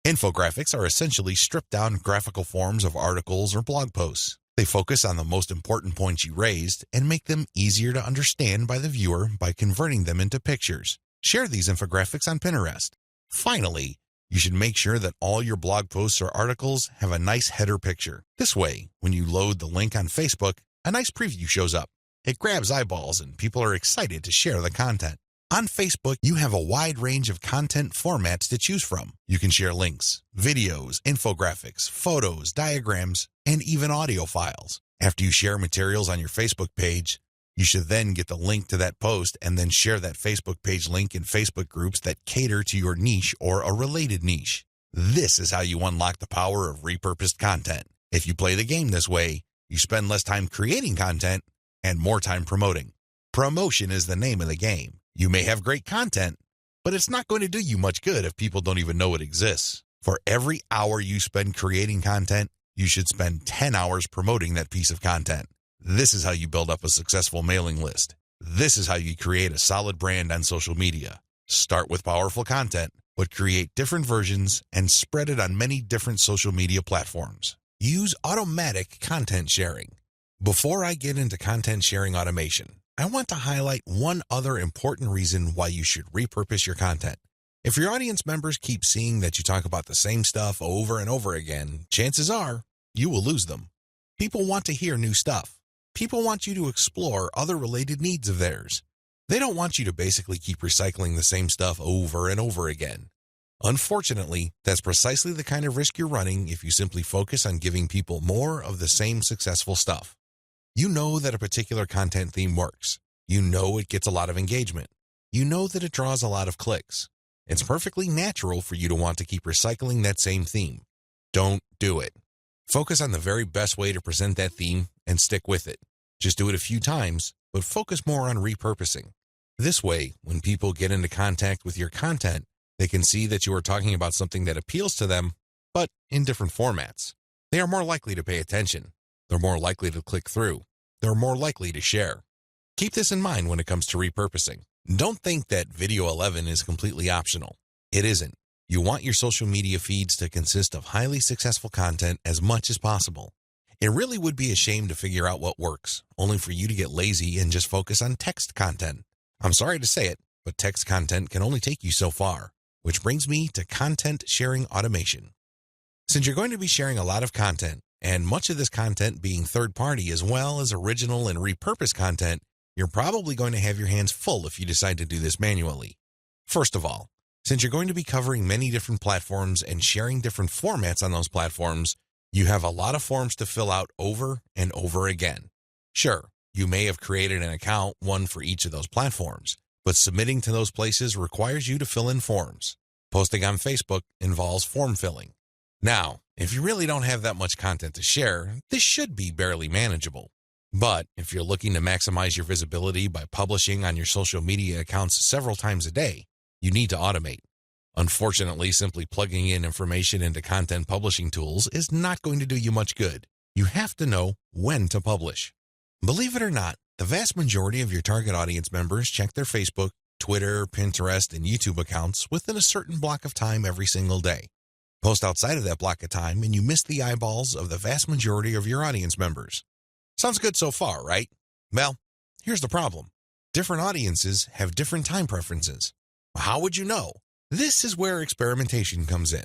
Infographics are essentially stripped-down graphical forms of articles or blog posts. They focus on the most important points you raised and make them easier to understand by the viewer by converting them into pictures. Share these infographics on Pinterest. Finally, you should make sure that all your blog posts or articles have a nice header picture. This way, when you load the link on Facebook, a nice preview shows up. It grabs eyeballs and people are excited to share the content. On Facebook, you have a wide range of content formats to choose from. You can share links, videos, infographics, photos, diagrams, and even audio files. After you share materials on your Facebook page, you should then get the link to that post and then share that Facebook page link in Facebook groups that cater to your niche or a related niche. This is how you unlock the power of repurposed content. If you play the game this way, you spend less time creating content and more time promoting. Promotion is the name of the game. You may have great content, but it's not going to do you much good if people don't even know it exists. For every hour you spend creating content, you should spend 10 hours promoting that piece of content. This is how you build up a successful mailing list. This is how you create a solid brand on social media. Start with powerful content, but create different versions and spread it on many different social media platforms. Use automatic content sharing. Before I get into content sharing automation, I want to highlight one other important reason why you should repurpose your content. If your audience members keep seeing that you talk about the same stuff over and over again, chances are you will lose them. People want to hear new stuff. People want you to explore other related needs of theirs. They don't want you to basically keep recycling the same stuff over and over again. Unfortunately, that's precisely the kind of risk you're running if you simply focus on giving people more of the same successful stuff. You know that a particular content theme works. You know it gets a lot of engagement. You know that it draws a lot of clicks. It's perfectly natural for you to want to keep recycling that same theme. Don't do it. Focus on the very best way to present that theme and stick with it. Just do it a few times, but focus more on repurposing. This way, when people get into contact with your content, they can see that you are talking about something that appeals to them, but in different formats. They are more likely to pay attention. They're more likely to click through. They're more likely to share. Keep this in mind when it comes to repurposing. Don't think that Video 11 is completely optional. It isn't. You want your social media feeds to consist of highly successful content as much as possible. It really would be a shame to figure out what works, only for you to get lazy and just focus on text content. I'm sorry to say it, but text content can only take you so far, which brings me to content sharing automation. Since you're going to be sharing a lot of content, and much of this content being third-party as well as original and repurposed content, you're probably going to have your hands full if you decide to do this manually. First of all, since you're going to be covering many different platforms and sharing different formats on those platforms, you have a lot of forms to fill out over and over again. Sure, you may have created an account, one for each of those platforms, but submitting to those places requires you to fill in forms. Posting on Facebook involves form filling. Now, if you really don't have that much content to share, this should be barely manageable. But if you're looking to maximize your visibility by publishing on your social media accounts several times a day, you need to automate. Unfortunately, simply plugging in information into content publishing tools is not going to do you much good. You have to know when to publish. Believe it or not, the vast majority of your target audience members check their Facebook, Twitter, Pinterest, and YouTube accounts within a certain block of time every single day. Post outside of that block of time and you miss the eyeballs of the vast majority of your audience members. Sounds good so far, right? Well, here's the problem. Different audiences have different time preferences. How would you know? This is where experimentation comes in.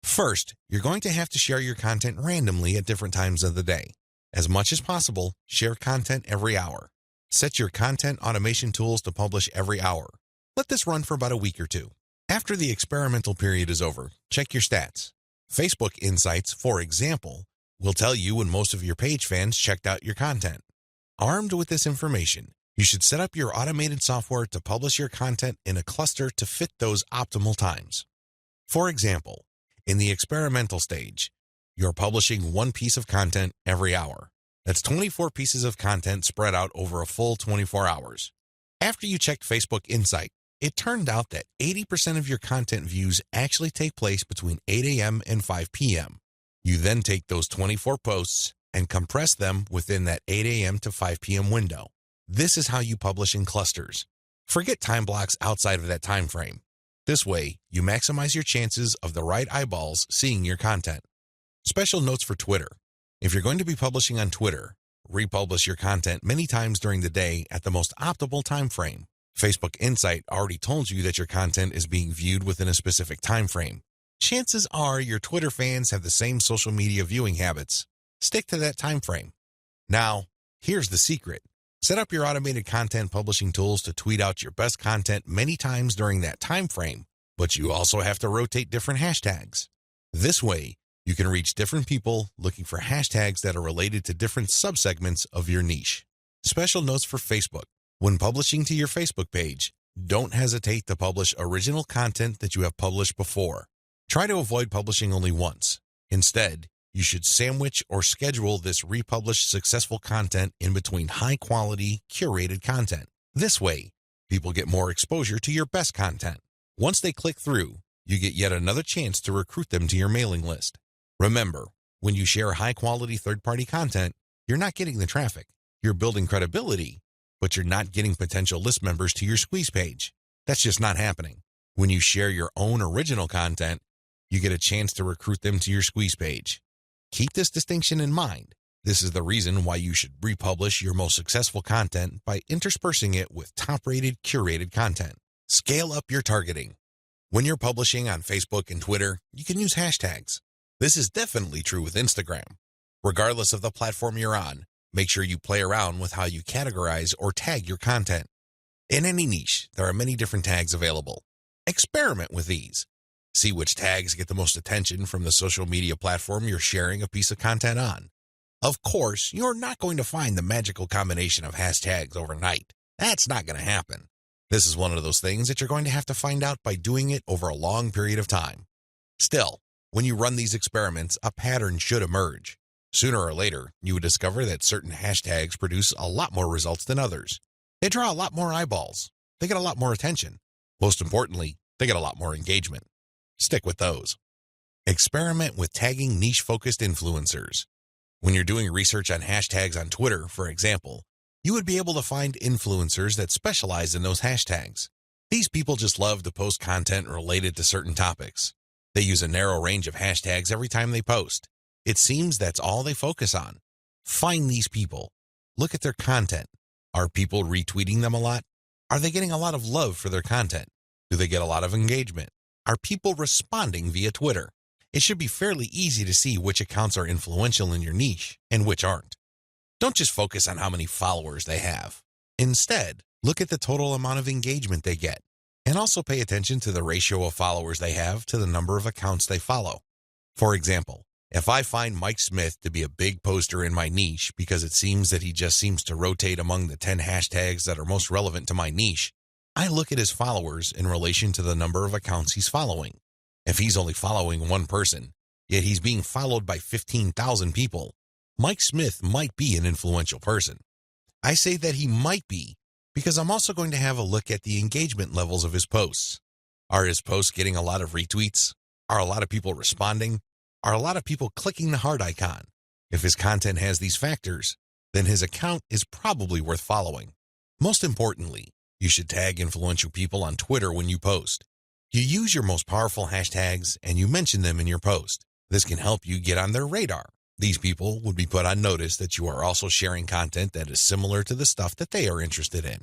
First, you're going to have to share your content randomly at different times of the day. As much as possible, share content every hour. Set your content automation tools to publish every hour. Let this run for about a week or two. After the experimental period is over, check your stats. Facebook Insights, for example, will tell you when most of your page fans checked out your content. Armed with this information, you should set up your automated software to publish your content in a cluster to fit those optimal times. For example, in the experimental stage, you're publishing one piece of content every hour. That's 24 pieces of content spread out over a full 24 hours. After you checked Facebook Insight, it turned out that 80% of your content views actually take place between 8 a.m. and 5 p.m. You then take those 24 posts and compress them within that 8 a.m. to 5 p.m. window. This is how you publish in clusters. Forget time blocks outside of that time frame. This way, you maximize your chances of the right eyeballs seeing your content. Special notes for Twitter. If you're going to be publishing on Twitter, republish your content many times during the day at the most optimal time frame. Facebook Insight already told you that your content is being viewed within a specific time frame. Chances are your Twitter fans have the same social media viewing habits. Stick to that time frame. Now, here's the secret. Set up your automated content publishing tools to tweet out your best content many times during that time frame, but you also have to rotate different hashtags. This way, you can reach different people looking for hashtags that are related to different subsegments of your niche. Special notes for Facebook. When publishing to your Facebook page, don't hesitate to publish original content that you have published before. Try to avoid publishing only once. Instead, you should sandwich or schedule this republished successful content in between high-quality, curated content. This way, people get more exposure to your best content. Once they click through, you get yet another chance to recruit them to your mailing list. Remember, when you share high-quality third-party content, you're not getting the traffic. You're building credibility, but you're not getting potential list members to your squeeze page. That's just not happening. When you share your own original content, you get a chance to recruit them to your squeeze page. Keep this distinction in mind. This is the reason why you should republish your most successful content by interspersing it with top-rated, curated content. Scale up your targeting. When you're publishing on Facebook and Twitter, you can use hashtags. This is definitely true with Instagram. Regardless of the platform you're on, make sure you play around with how you categorize or tag your content. In any niche, there are many different tags available. Experiment with these. See which tags get the most attention from the social media platform you're sharing a piece of content on. Of course, you're not going to find the magical combination of hashtags overnight. That's not going to happen. This is one of those things that you're going to have to find out by doing it over a long period of time. Still, when you run these experiments, a pattern should emerge. Sooner or later, you would discover that certain hashtags produce a lot more results than others. They draw a lot more eyeballs. They get a lot more attention. Most importantly, they get a lot more engagement. Stick with those. Experiment with tagging niche-focused influencers. When you're doing research on hashtags on Twitter, for example, you would be able to find influencers that specialize in those hashtags. These people just love to post content related to certain topics. They use a narrow range of hashtags every time they post. It seems that's all they focus on. Find these people. Look at their content. Are people retweeting them a lot? Are they getting a lot of love for their content? Do they get a lot of engagement? Are people responding via Twitter? It should be fairly easy to see which accounts are influential in your niche and which aren't. Don't just focus on how many followers they have. Instead, look at the total amount of engagement they get, and also pay attention to the ratio of followers they have to the number of accounts they follow. For example, if I find Mike Smith to be a big poster in my niche because it seems that he just seems to rotate among the 10 hashtags that are most relevant to my niche, I look at his followers in relation to the number of accounts he's following. If he's only following one person, yet he's being followed by 15,000 people, Mike Smith might be an influential person. I say that he might be because I'm also going to have a look at the engagement levels of his posts. Are his posts getting a lot of retweets? Are a lot of people responding? Are a lot of people clicking the heart icon? If his content has these factors, then his account is probably worth following. Most importantly, you should tag influential people on Twitter when you post. You use your most powerful hashtags and you mention them in your post. This can help you get on their radar. These people would be put on notice that you are also sharing content that is similar to the stuff that they are interested in.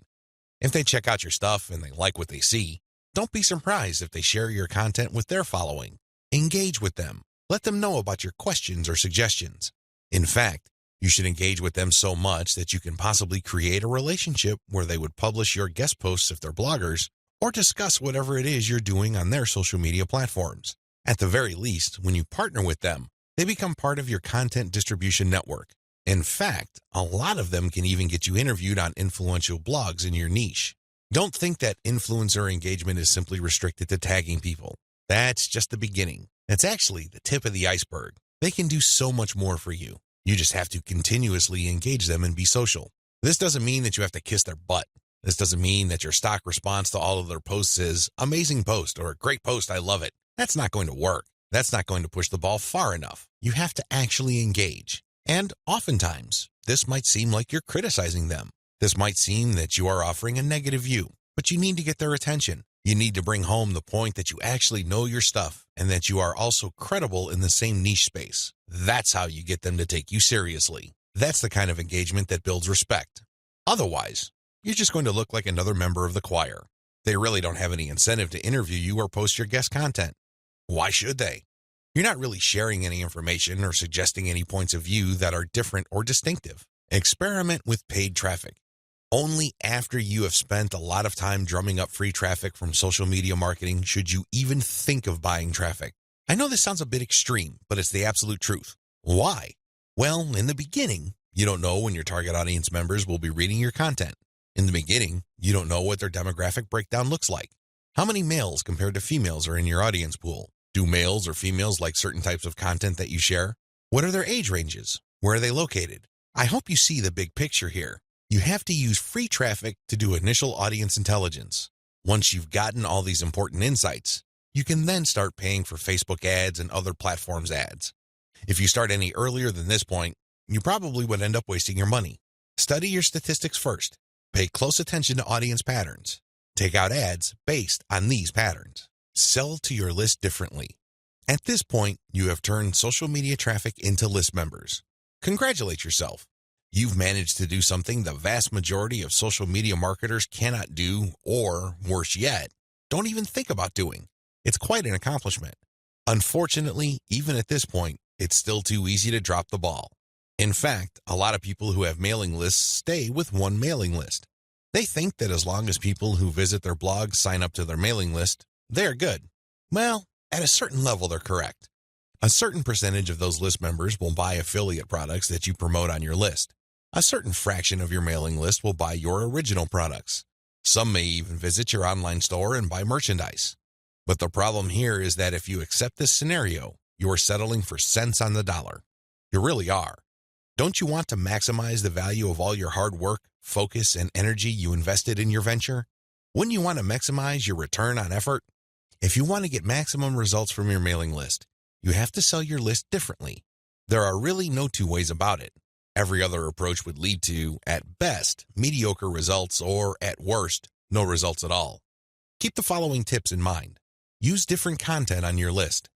If they check out your stuff and they like what they see, don't be surprised if they share your content with their following. Engage with them. Let them know about your questions or suggestions. In fact, you should engage with them so much that you can possibly create a relationship where they would publish your guest posts if they're bloggers, or discuss whatever it is you're doing on their social media platforms. At the very least, when you partner with them, they become part of your content distribution network. In fact, a lot of them can even get you interviewed on influential blogs in your niche. Don't think that influencer engagement is simply restricted to tagging people. That's just the beginning. It's actually the tip of the iceberg. They can do so much more for you. You just have to continuously engage them and be social. This doesn't mean that you have to kiss their butt. This doesn't mean that your stock response to all of their posts is amazing post or great post, I love it. That's not going to work. That's not going to push the ball far enough. You have to actually engage. And oftentimes, this might seem like you're criticizing them. This might seem that you are offering a negative view, but you need to get their attention. You need to bring home the point that you actually know your stuff and that you are also credible in the same niche space. That's how you get them to take you seriously. That's the kind of engagement that builds respect. Otherwise, you're just going to look like another member of the choir. They really don't have any incentive to interview you or post your guest content. Why should they? You're not really sharing any information or suggesting any points of view that are different or distinctive. Experiment with paid traffic. Only after you have spent a lot of time drumming up free traffic from social media marketing should you even think of buying traffic. I know this sounds a bit extreme, but it's the absolute truth. Why? Well, in the beginning, you don't know when your target audience members will be reading your content. In the beginning, you don't know what their demographic breakdown looks like. How many males compared to females are in your audience pool? Do males or females like certain types of content that you share? What are their age ranges? Where are they located? I hope you see the big picture here. You have to use free traffic to do initial audience intelligence. Once you've gotten all these important insights, you can then start paying for Facebook ads and other platforms' ads. If you start any earlier than this point, you probably would end up wasting your money. Study your statistics first. Pay close attention to audience patterns. Take out ads based on these patterns. Sell to your list differently. At this point, you have turned social media traffic into list members. Congratulate yourself. You've managed to do something the vast majority of social media marketers cannot do, or, worse yet, don't even think about doing. It's quite an accomplishment. Unfortunately, even at this point, it's still too easy to drop the ball. In fact, a lot of people who have mailing lists stay with one mailing list. They think that as long as people who visit their blog sign up to their mailing list, they're good. Well, at a certain level, they're correct. A certain percentage of those list members will buy affiliate products that you promote on your list. A certain fraction of your mailing list will buy your original products. Some may even visit your online store and buy merchandise. But the problem here is that if you accept this scenario, you are settling for cents on the dollar. You really are. Don't you want to maximize the value of all your hard work, focus, and energy you invested in your venture? Wouldn't you want to maximize your return on effort? If you want to get maximum results from your mailing list, You have to sell your list differently. There are really no two ways about it. Every other approach would lead to, at best, mediocre results or, at worst, no results at all. Keep the following tips in mind. Use different content on your list.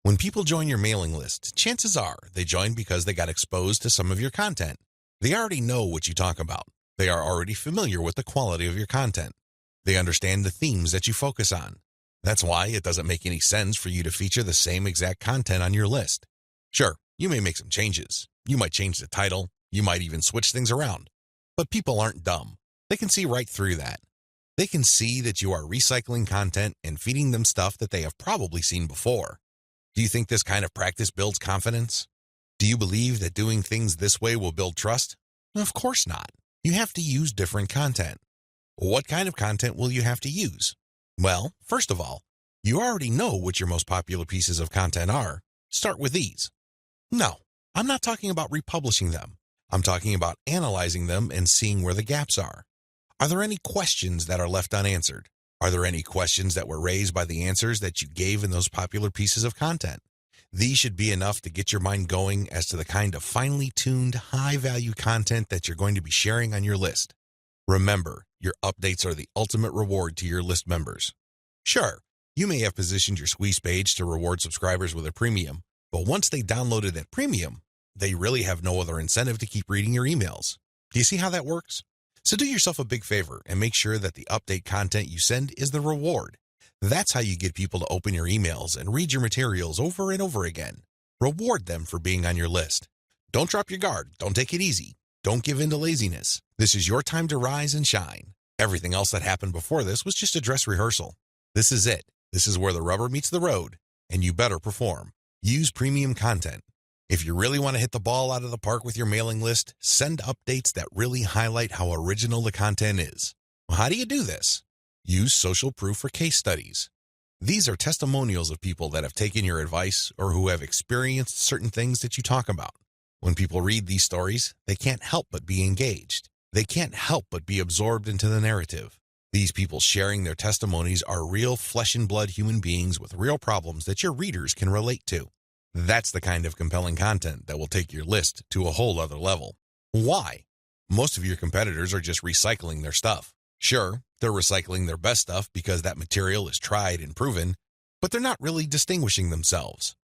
When people join your mailing list, chances are they join because they got exposed to some of your content. They already know what you talk about. They are already familiar with the quality of your content. They understand the themes that you focus on. That's why it doesn't make any sense for you to feature the same exact content on your list. Sure, you may make some changes. You might change the title. You might even switch things around. But people aren't dumb. They can see right through that. They can see that you are recycling content and feeding them stuff that they have probably seen before. Do you think this kind of practice builds confidence? Do you believe that doing things this way will build trust? Of course not. You have to use different content. What kind of content will you have to use? Well, first of all, you already know what your most popular pieces of content are. Start with these. No, I'm not talking about republishing them. I'm talking about analyzing them and seeing where the gaps are. Are there any questions that are left unanswered? Are there any questions that were raised by the answers that you gave in those popular pieces of content? These should be enough to get your mind going as to the kind of finely tuned, high-value content that you're going to be sharing on your list. Remember, your updates are the ultimate reward to your list members. Sure, you may have positioned your squeeze page to reward subscribers with a premium, but once they downloaded that premium, they really have no other incentive to keep reading your emails. Do you see how that works? So do yourself a big favor and make sure that the update content you send is the reward. That's how you get people to open your emails and read your materials over and over again. Reward them for being on your list. Don't drop your guard. Don't take it easy. Don't give in to laziness. This is your time to rise and shine. Everything else that happened before this was just a dress rehearsal. This is it. This is where the rubber meets the road, and you better perform. Use premium content. If you really want to hit the ball out of the park with your mailing list, send updates that really highlight how original the content is. Well, how do you do this? Use social proof for case studies. These are testimonials of people that have taken your advice or who have experienced certain things that you talk about. When people read these stories, they can't help but be engaged. They can't help but be absorbed into the narrative. These people sharing their testimonies are real flesh and blood human beings with real problems that your readers can relate to. That's the kind of compelling content that will take your list to a whole other level. Why? Most of your competitors are just recycling their stuff. Sure, they're recycling their best stuff because that material is tried and proven, but they're not really distinguishing themselves.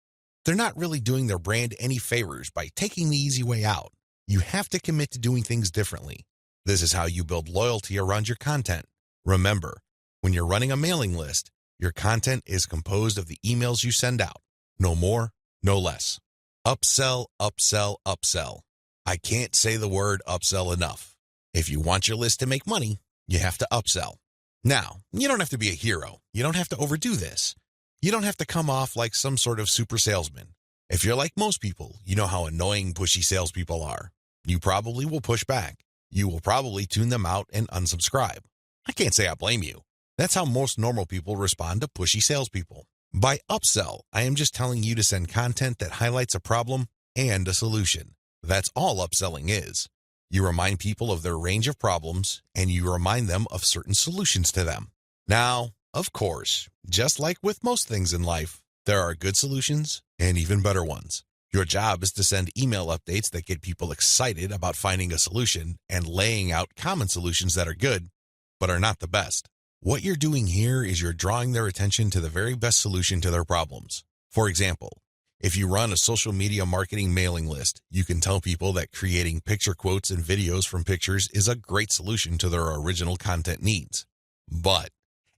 They're not really doing their brand any favors by taking the easy way out. You have to commit to doing things differently. This is how you build loyalty around your content. Remember, when you're running a mailing list, your content is composed of the emails you send out. No more, no less. Upsell, upsell, upsell. I can't say the word upsell enough. If you want your list to make money, you have to upsell. Now, you don't have to be a hero. You don't have to overdo this. You don't have to come off like some sort of super salesman. If you're like most people, you know how annoying pushy salespeople are. You probably will push back. You will probably tune them out and unsubscribe. I can't say I blame you. That's how most normal people respond to pushy salespeople. By upsell, I am just telling you to send content that highlights a problem and a solution. That's all upselling is. You remind people of their range of problems, and you remind them of certain solutions to them. Now, of course, just like with most things in life, there are good solutions and even better ones. Your job is to send email updates that get people excited about finding a solution and laying out common solutions that are good, but are not the best. What you're doing here is you're drawing their attention to the very best solution to their problems. For example, if you run a social media marketing mailing list, you can tell people that creating picture quotes and videos from pictures is a great solution to their original content needs. But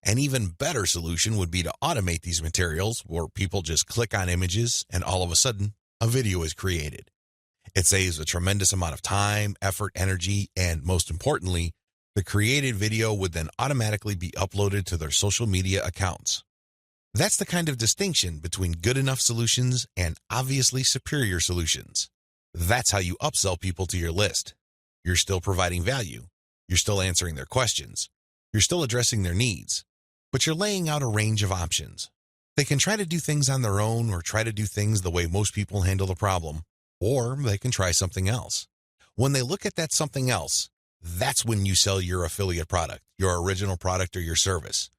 an even better solution would be to automate these materials where people just click on images and all of a sudden, a video is created. It saves a tremendous amount of time, effort, energy, and most importantly, the created video would then automatically be uploaded to their social media accounts. That's the kind of distinction between good enough solutions and obviously superior solutions. That's how you upsell people to your list. You're still providing value. You're still answering their questions. You're still addressing their needs. But you're laying out a range of options. They can try to do things on their own or try to do things the way most people handle the problem, or they can try something else. When they look at that something else, that's when you sell your affiliate product, your original product, or your service.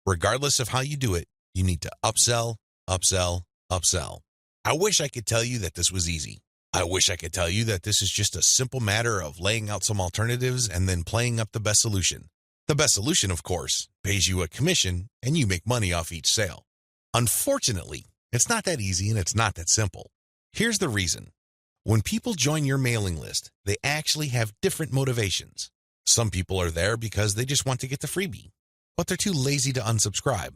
Regardless of how you do it, you need to upsell, upsell, upsell. I wish I could tell you that this was easy. I wish I could tell you that this is just a simple matter of laying out some alternatives and then playing up the best solution. The best solution, of course, pays you a commission and you make money off each sale. Unfortunately, it's not that easy and it's not that simple. Here's the reason. When people join your mailing list, they actually have different motivations. Some people are there because they just want to get the freebie, but they're too lazy to unsubscribe.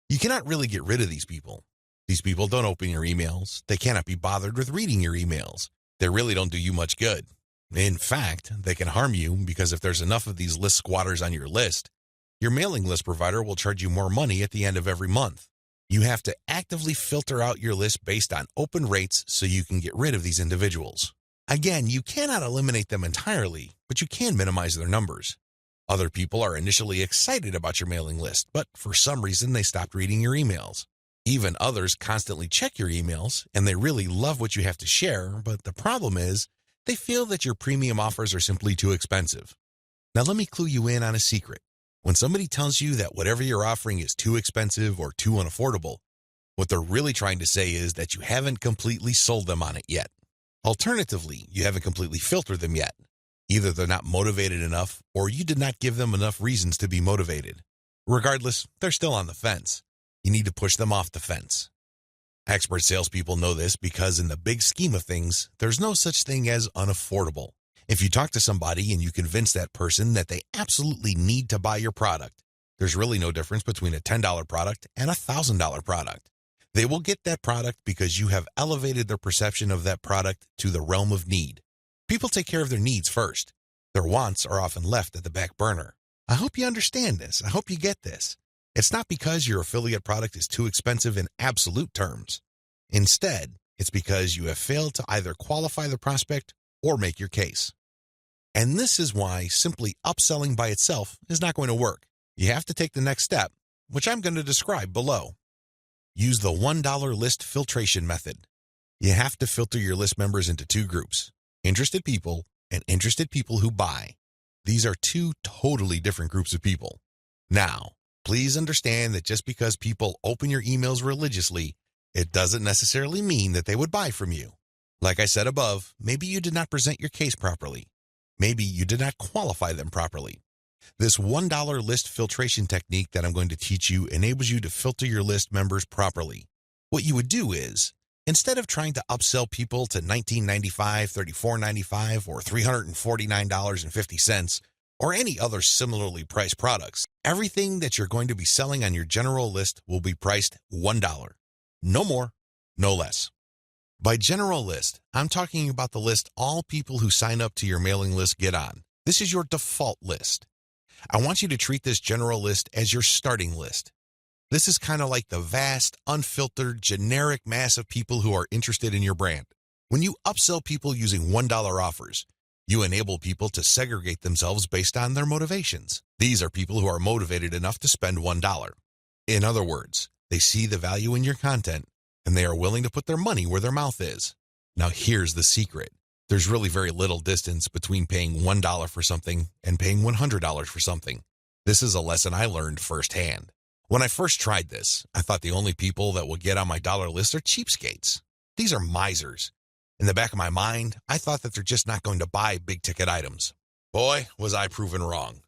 You cannot really get rid of these people. These people don't open your emails. They cannot be bothered with reading your emails. They really don't do you much good. In fact, they can harm you because if there's enough of these list squatters on your list, your mailing list provider will charge you more money at the end of every month. You have to actively filter out your list based on open rates so you can get rid of these individuals. Again, you cannot eliminate them entirely, but you can minimize their numbers. Other people are initially excited about your mailing list, but for some reason they stopped reading your emails. Even others constantly check your emails, and they really love what you have to share, but the problem is they feel that your premium offers are simply too expensive. Now let me clue you in on a secret. When somebody tells you that whatever you're offering is too expensive or too unaffordable, what they're really trying to say is that you haven't completely sold them on it yet. Alternatively, you haven't completely filtered them yet. Either they're not motivated enough or you did not give them enough reasons to be motivated. Regardless, they're still on the fence. You need to push them off the fence. Expert salespeople know this because in the big scheme of things, there's no such thing as unaffordable. If you talk to somebody and you convince that person that they absolutely need to buy your product, there's really no difference between a $10 product and a $1,000 product. They will get that product because you have elevated their perception of that product to the realm of need. People take care of their needs first. Their wants are often left at the back burner. I hope you understand this. I hope you get this. It's not because your affiliate product is too expensive in absolute terms. Instead, it's because you have failed to either qualify the prospect or make your case. And this is why simply upselling by itself is not going to work. You have to take the next step, which I'm going to describe below. Use the $1 list filtration method. You have to filter your list members into two groups, interested people and interested people who buy. These are two totally different groups of people. Now, please understand that just because people open your emails religiously, it doesn't necessarily mean that they would buy from you. Like I said above, maybe you did not present your case properly. Maybe you did not qualify them properly. This $1 list filtration technique that I'm going to teach you enables you to filter your list members properly. What you would do is, instead of trying to upsell people to $19.95, $34.95, or $349.50, or any other similarly priced products, everything that you're going to be selling on your general list will be priced $1. No more, no less. By general list, I'm talking about the list all people who sign up to your mailing list get on. This is your default list. I want you to treat this general list as your starting list. This is kind of like the vast, unfiltered, generic mass of people who are interested in your brand. When you upsell people using $1 offers, you enable people to segregate themselves based on their motivations. These are people who are motivated enough to spend $1. In other words, they see the value in your content, and they are willing to put their money where their mouth is. Now here's the secret. There's really very little distance between paying $1 for something and paying $100 for something. This is a lesson I learned firsthand. When I first tried this, I thought the only people that will get on my dollar list are cheapskates. These are misers. In the back of my mind, I thought that they're just not going to buy big-ticket items. Boy, was I proven wrong.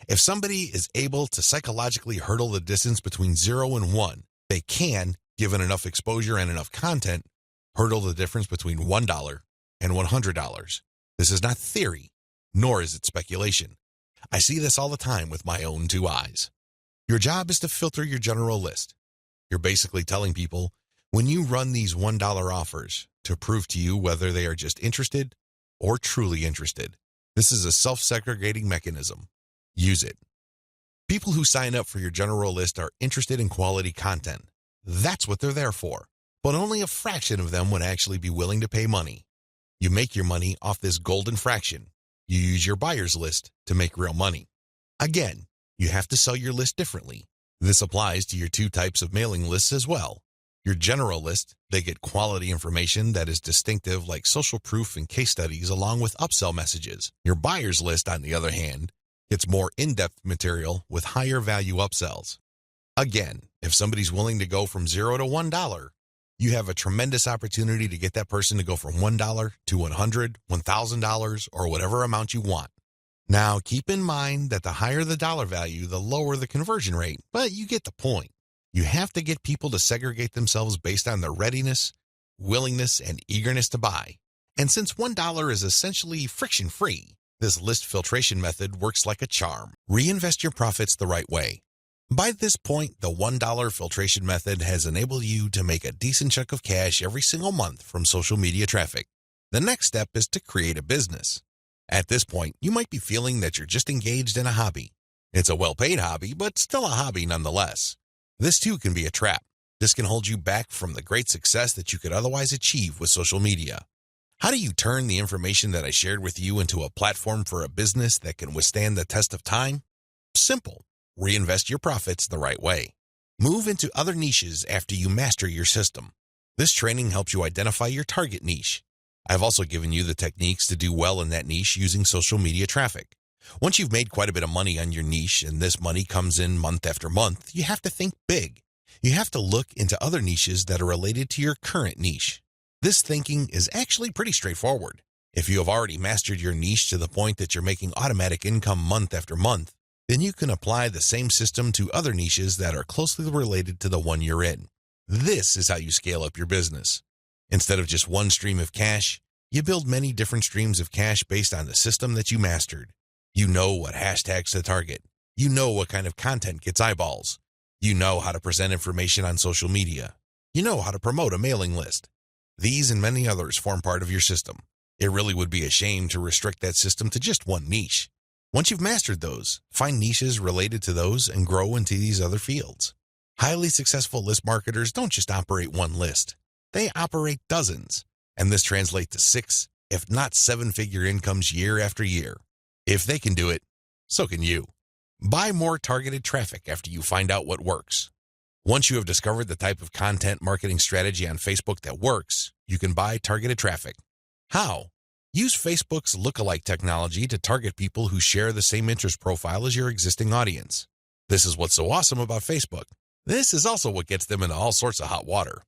If somebody is able to psychologically hurdle the distance between 0 and 1, they can, given enough exposure and enough content, hurdle the difference between $1 and $100. This is not theory, nor is it speculation. I see this all the time with my own two eyes. Your job is to filter your general list. You're basically telling people, when you run these $1 offers, to prove to you whether they are just interested or truly interested. This is a self-segregating mechanism. Use it. People who sign up for your general list are interested in quality content. That's what they're there for. But only a fraction of them would actually be willing to pay money. You make your money off this golden fraction. You use your buyer's list to make real money. Again, you have to sell your list differently. This applies to your two types of mailing lists as well. Your general list, they get quality information that is distinctive like social proof and case studies along with upsell messages. Your buyer's list, on the other hand, gets more in-depth material with higher value upsells. Again, if somebody's willing to go from $0 to $1, You have a tremendous opportunity to get that person to go from $1 to $100, $1,000, or whatever amount you want. Now, keep in mind that the higher the dollar value, the lower the conversion rate, but you get the point. You have to get people to segregate themselves based on their readiness, willingness, and eagerness to buy. And since $1 is essentially friction-free, this list filtration method works like a charm. Reinvest your profits the right way. By this point, the $1 filtration method has enabled you to make a decent chunk of cash every single month from social media traffic. The next step is to create a business. At this point, you might be feeling that you're just engaged in a hobby. It's a well-paid hobby, but still a hobby nonetheless. This too can be a trap. This can hold you back from the great success that you could otherwise achieve with social media. How do you turn the information that I shared with you into a platform for a business that can withstand the test of time? Simple. Reinvest your profits the right way. Move into other niches after you master your system. This training helps you identify your target niche. I've also given you the techniques to do well in that niche using social media traffic. Once you've made quite a bit of money on your niche and this money comes in month after month, you have to think big. You have to look into other niches that are related to your current niche. This thinking is actually pretty straightforward. If you have already mastered your niche to the point that you're making automatic income month after month, then you can apply the same system to other niches that are closely related to the one you're in. This is how you scale up your business. Instead of just one stream of cash, you build many different streams of cash based on the system that you mastered. You know what hashtags to target. You know what kind of content gets eyeballs. You know how to present information on social media. You know how to promote a mailing list. These and many others form part of your system. It really would be a shame to restrict that system to just one niche. Once you've mastered those, find niches related to those and grow into these other fields. Highly successful list marketers don't just operate one list. They operate dozens, and this translates to 6, if not 7-figure incomes year after year. If they can do it, so can you. Buy more targeted traffic after you find out what works. Once you have discovered the type of content marketing strategy on Facebook that works, you can buy targeted traffic. How? Use Facebook's lookalike technology to target people who share the same interest profile as your existing audience. This is what's so awesome about Facebook. This is also what gets them into all sorts of hot water.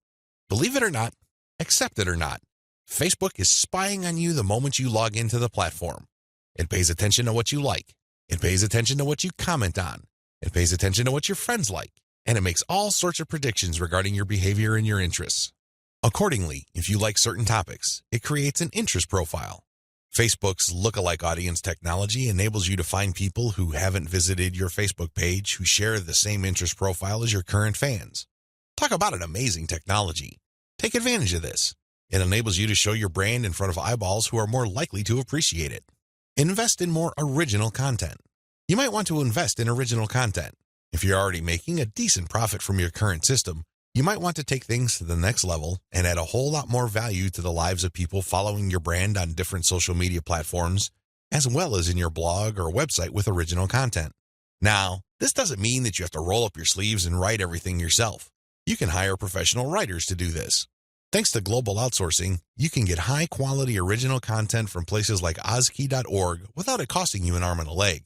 Believe it or not, accept it or not, Facebook is spying on you the moment you log into the platform. It pays attention to what you like. It pays attention to what you comment on. It pays attention to what your friends like. And it makes all sorts of predictions regarding your behavior and your interests. Accordingly, if you like certain topics, it creates an interest profile. Facebook's lookalike audience technology enables you to find people who haven't visited your Facebook page who share the same interest profile as your current fans. Talk about an amazing technology. Take advantage of this. It enables you to show your brand in front of eyeballs who are more likely to appreciate it. Invest in more original content. You might want to invest in original content. If you're already making a decent profit from your current system, you might want to take things to the next level and add a whole lot more value to the lives of people following your brand on different social media platforms, as well as in your blog or website with original content. Now, this doesn't mean that you have to roll up your sleeves and write everything yourself. You can hire professional writers to do this. Thanks to global outsourcing, you can get high-quality original content from places like ozkey.org without it costing you an arm and a leg.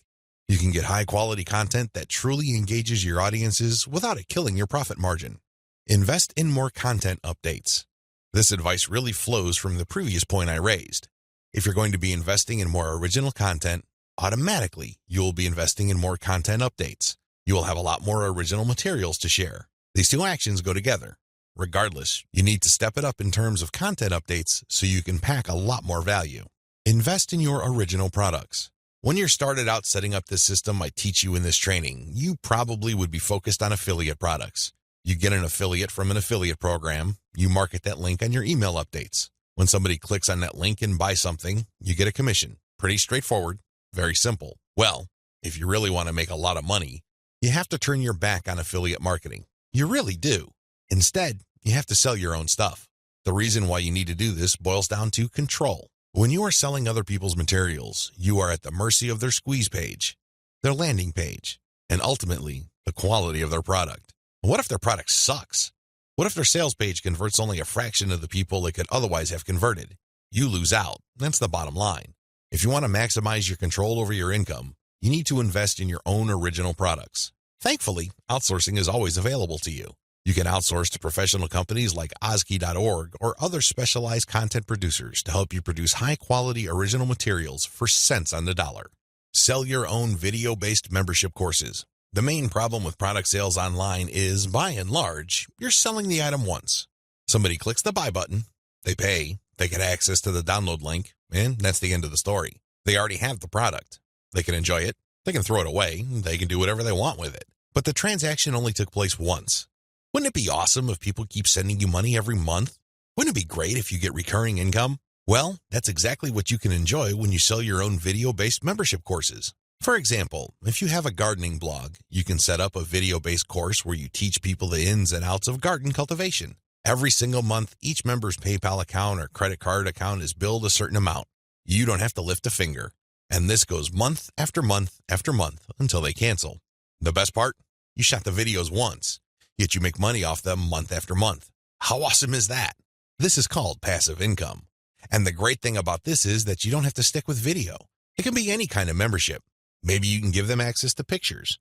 You can get high-quality content that truly engages your audiences without it killing your profit margin. Invest in more content updates. This advice really flows from the previous point I raised. If you're going to be investing in more original content, automatically you will be investing in more content updates. You will have a lot more original materials to share. These two actions go together. Regardless, you need to step it up in terms of content updates so you can pack a lot more value. Invest in your original products. When you're started out setting up this system I teach you in this training, you probably would be focused on affiliate products. You get an affiliate from an affiliate program, you market that link on your email updates. When somebody clicks on that link and buys something, you get a commission. Pretty straightforward, very simple. Well, if you really want to make a lot of money, you have to turn your back on affiliate marketing. You really do. Instead, you have to sell your own stuff. The reason why you need to do this boils down to control. When you are selling other people's materials, you are at the mercy of their squeeze page, their landing page, and ultimately, the quality of their product. What if their product sucks? What if their sales page converts only a fraction of the people it could otherwise have converted? You lose out. That's the bottom line. If you want to maximize your control over your income, you need to invest in your own original products. Thankfully, outsourcing is always available to you. You can outsource to professional companies like Ozkey.org or other specialized content producers to help you produce high-quality original materials for cents on the dollar. Sell your own video-based membership courses. The main problem with product sales online is, by and large, you're selling the item once. Somebody clicks the buy button, they pay, they get access to the download link, and that's the end of the story. They already have the product. They can enjoy it, they can throw it away, they can do whatever they want with it. But the transaction only took place once. Wouldn't it be awesome if people keep sending you money every month? Wouldn't it be great if you get recurring income? Well, that's exactly what you can enjoy when you sell your own video-based membership courses. For example, if you have a gardening blog, you can set up a video-based course where you teach people the ins and outs of garden cultivation. Every single month, each member's PayPal account or credit card account is billed a certain amount. You don't have to lift a finger. And this goes month after month after month until they cancel. The best part? You shot the videos once, yet you make money off them month after month. How awesome is that? This is called passive income. And the great thing about this is that you don't have to stick with video. It can be any kind of membership. Maybe you can give them access to pictures.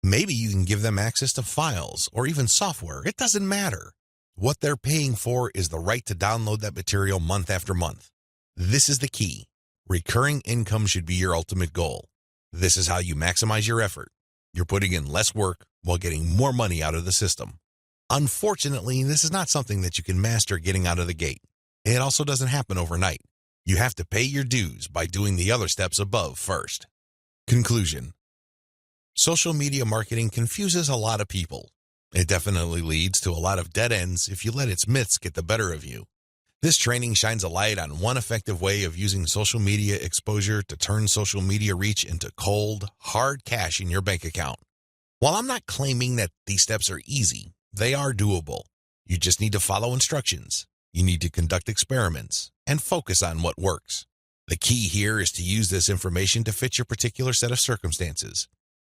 Maybe you can give them access to files or even software. It doesn't matter. What they're paying for is the right to download that material month after month. This is the key. Recurring income should be your ultimate goal. This is how you maximize your effort. You're putting in less work while getting more money out of the system. Unfortunately, this is not something that you can master getting out of the gate. It also doesn't happen overnight. You have to pay your dues by doing the other steps above first. Conclusion. Social media marketing confuses a lot of people. It definitely leads to a lot of dead ends if you let its myths get the better of you. This training shines a light on one effective way of using social media exposure to turn social media reach into cold, hard cash in your bank account. While I'm not claiming that these steps are easy, they are doable. You just need to follow instructions. You need to conduct experiments and focus on what works. The key here is to use this information to fit your particular set of circumstances,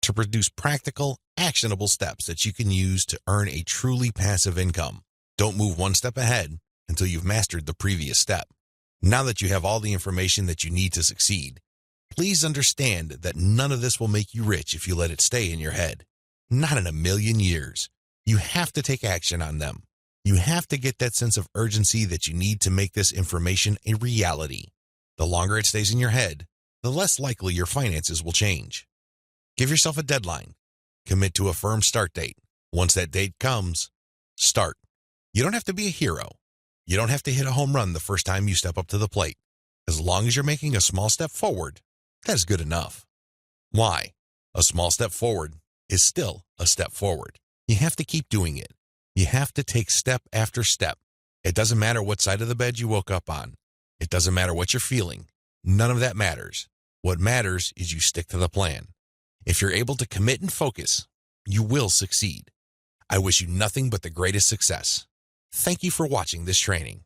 to produce practical, actionable steps that you can use to earn a truly passive income. Don't move one step ahead until you've mastered the previous step. Now that you have all the information that you need to succeed, please understand that none of this will make you rich if you let it stay in your head. Not in a million years. You have to take action on them. You have to get that sense of urgency that you need to make this information a reality. The longer it stays in your head, the less likely your finances will change. Give yourself a deadline. Commit to a firm start date. Once that date comes, start. You don't have to be a hero. You don't have to hit a home run the first time you step up to the plate. As long as you're making a small step forward, that is good enough. Why? A small step forward is still a step forward. You have to keep doing it. You have to take step after step. It doesn't matter what side of the bed you woke up on. It doesn't matter what you're feeling. None of that matters. What matters is you stick to the plan. If you're able to commit and focus, you will succeed. I wish you nothing but the greatest success. Thank you for watching this training.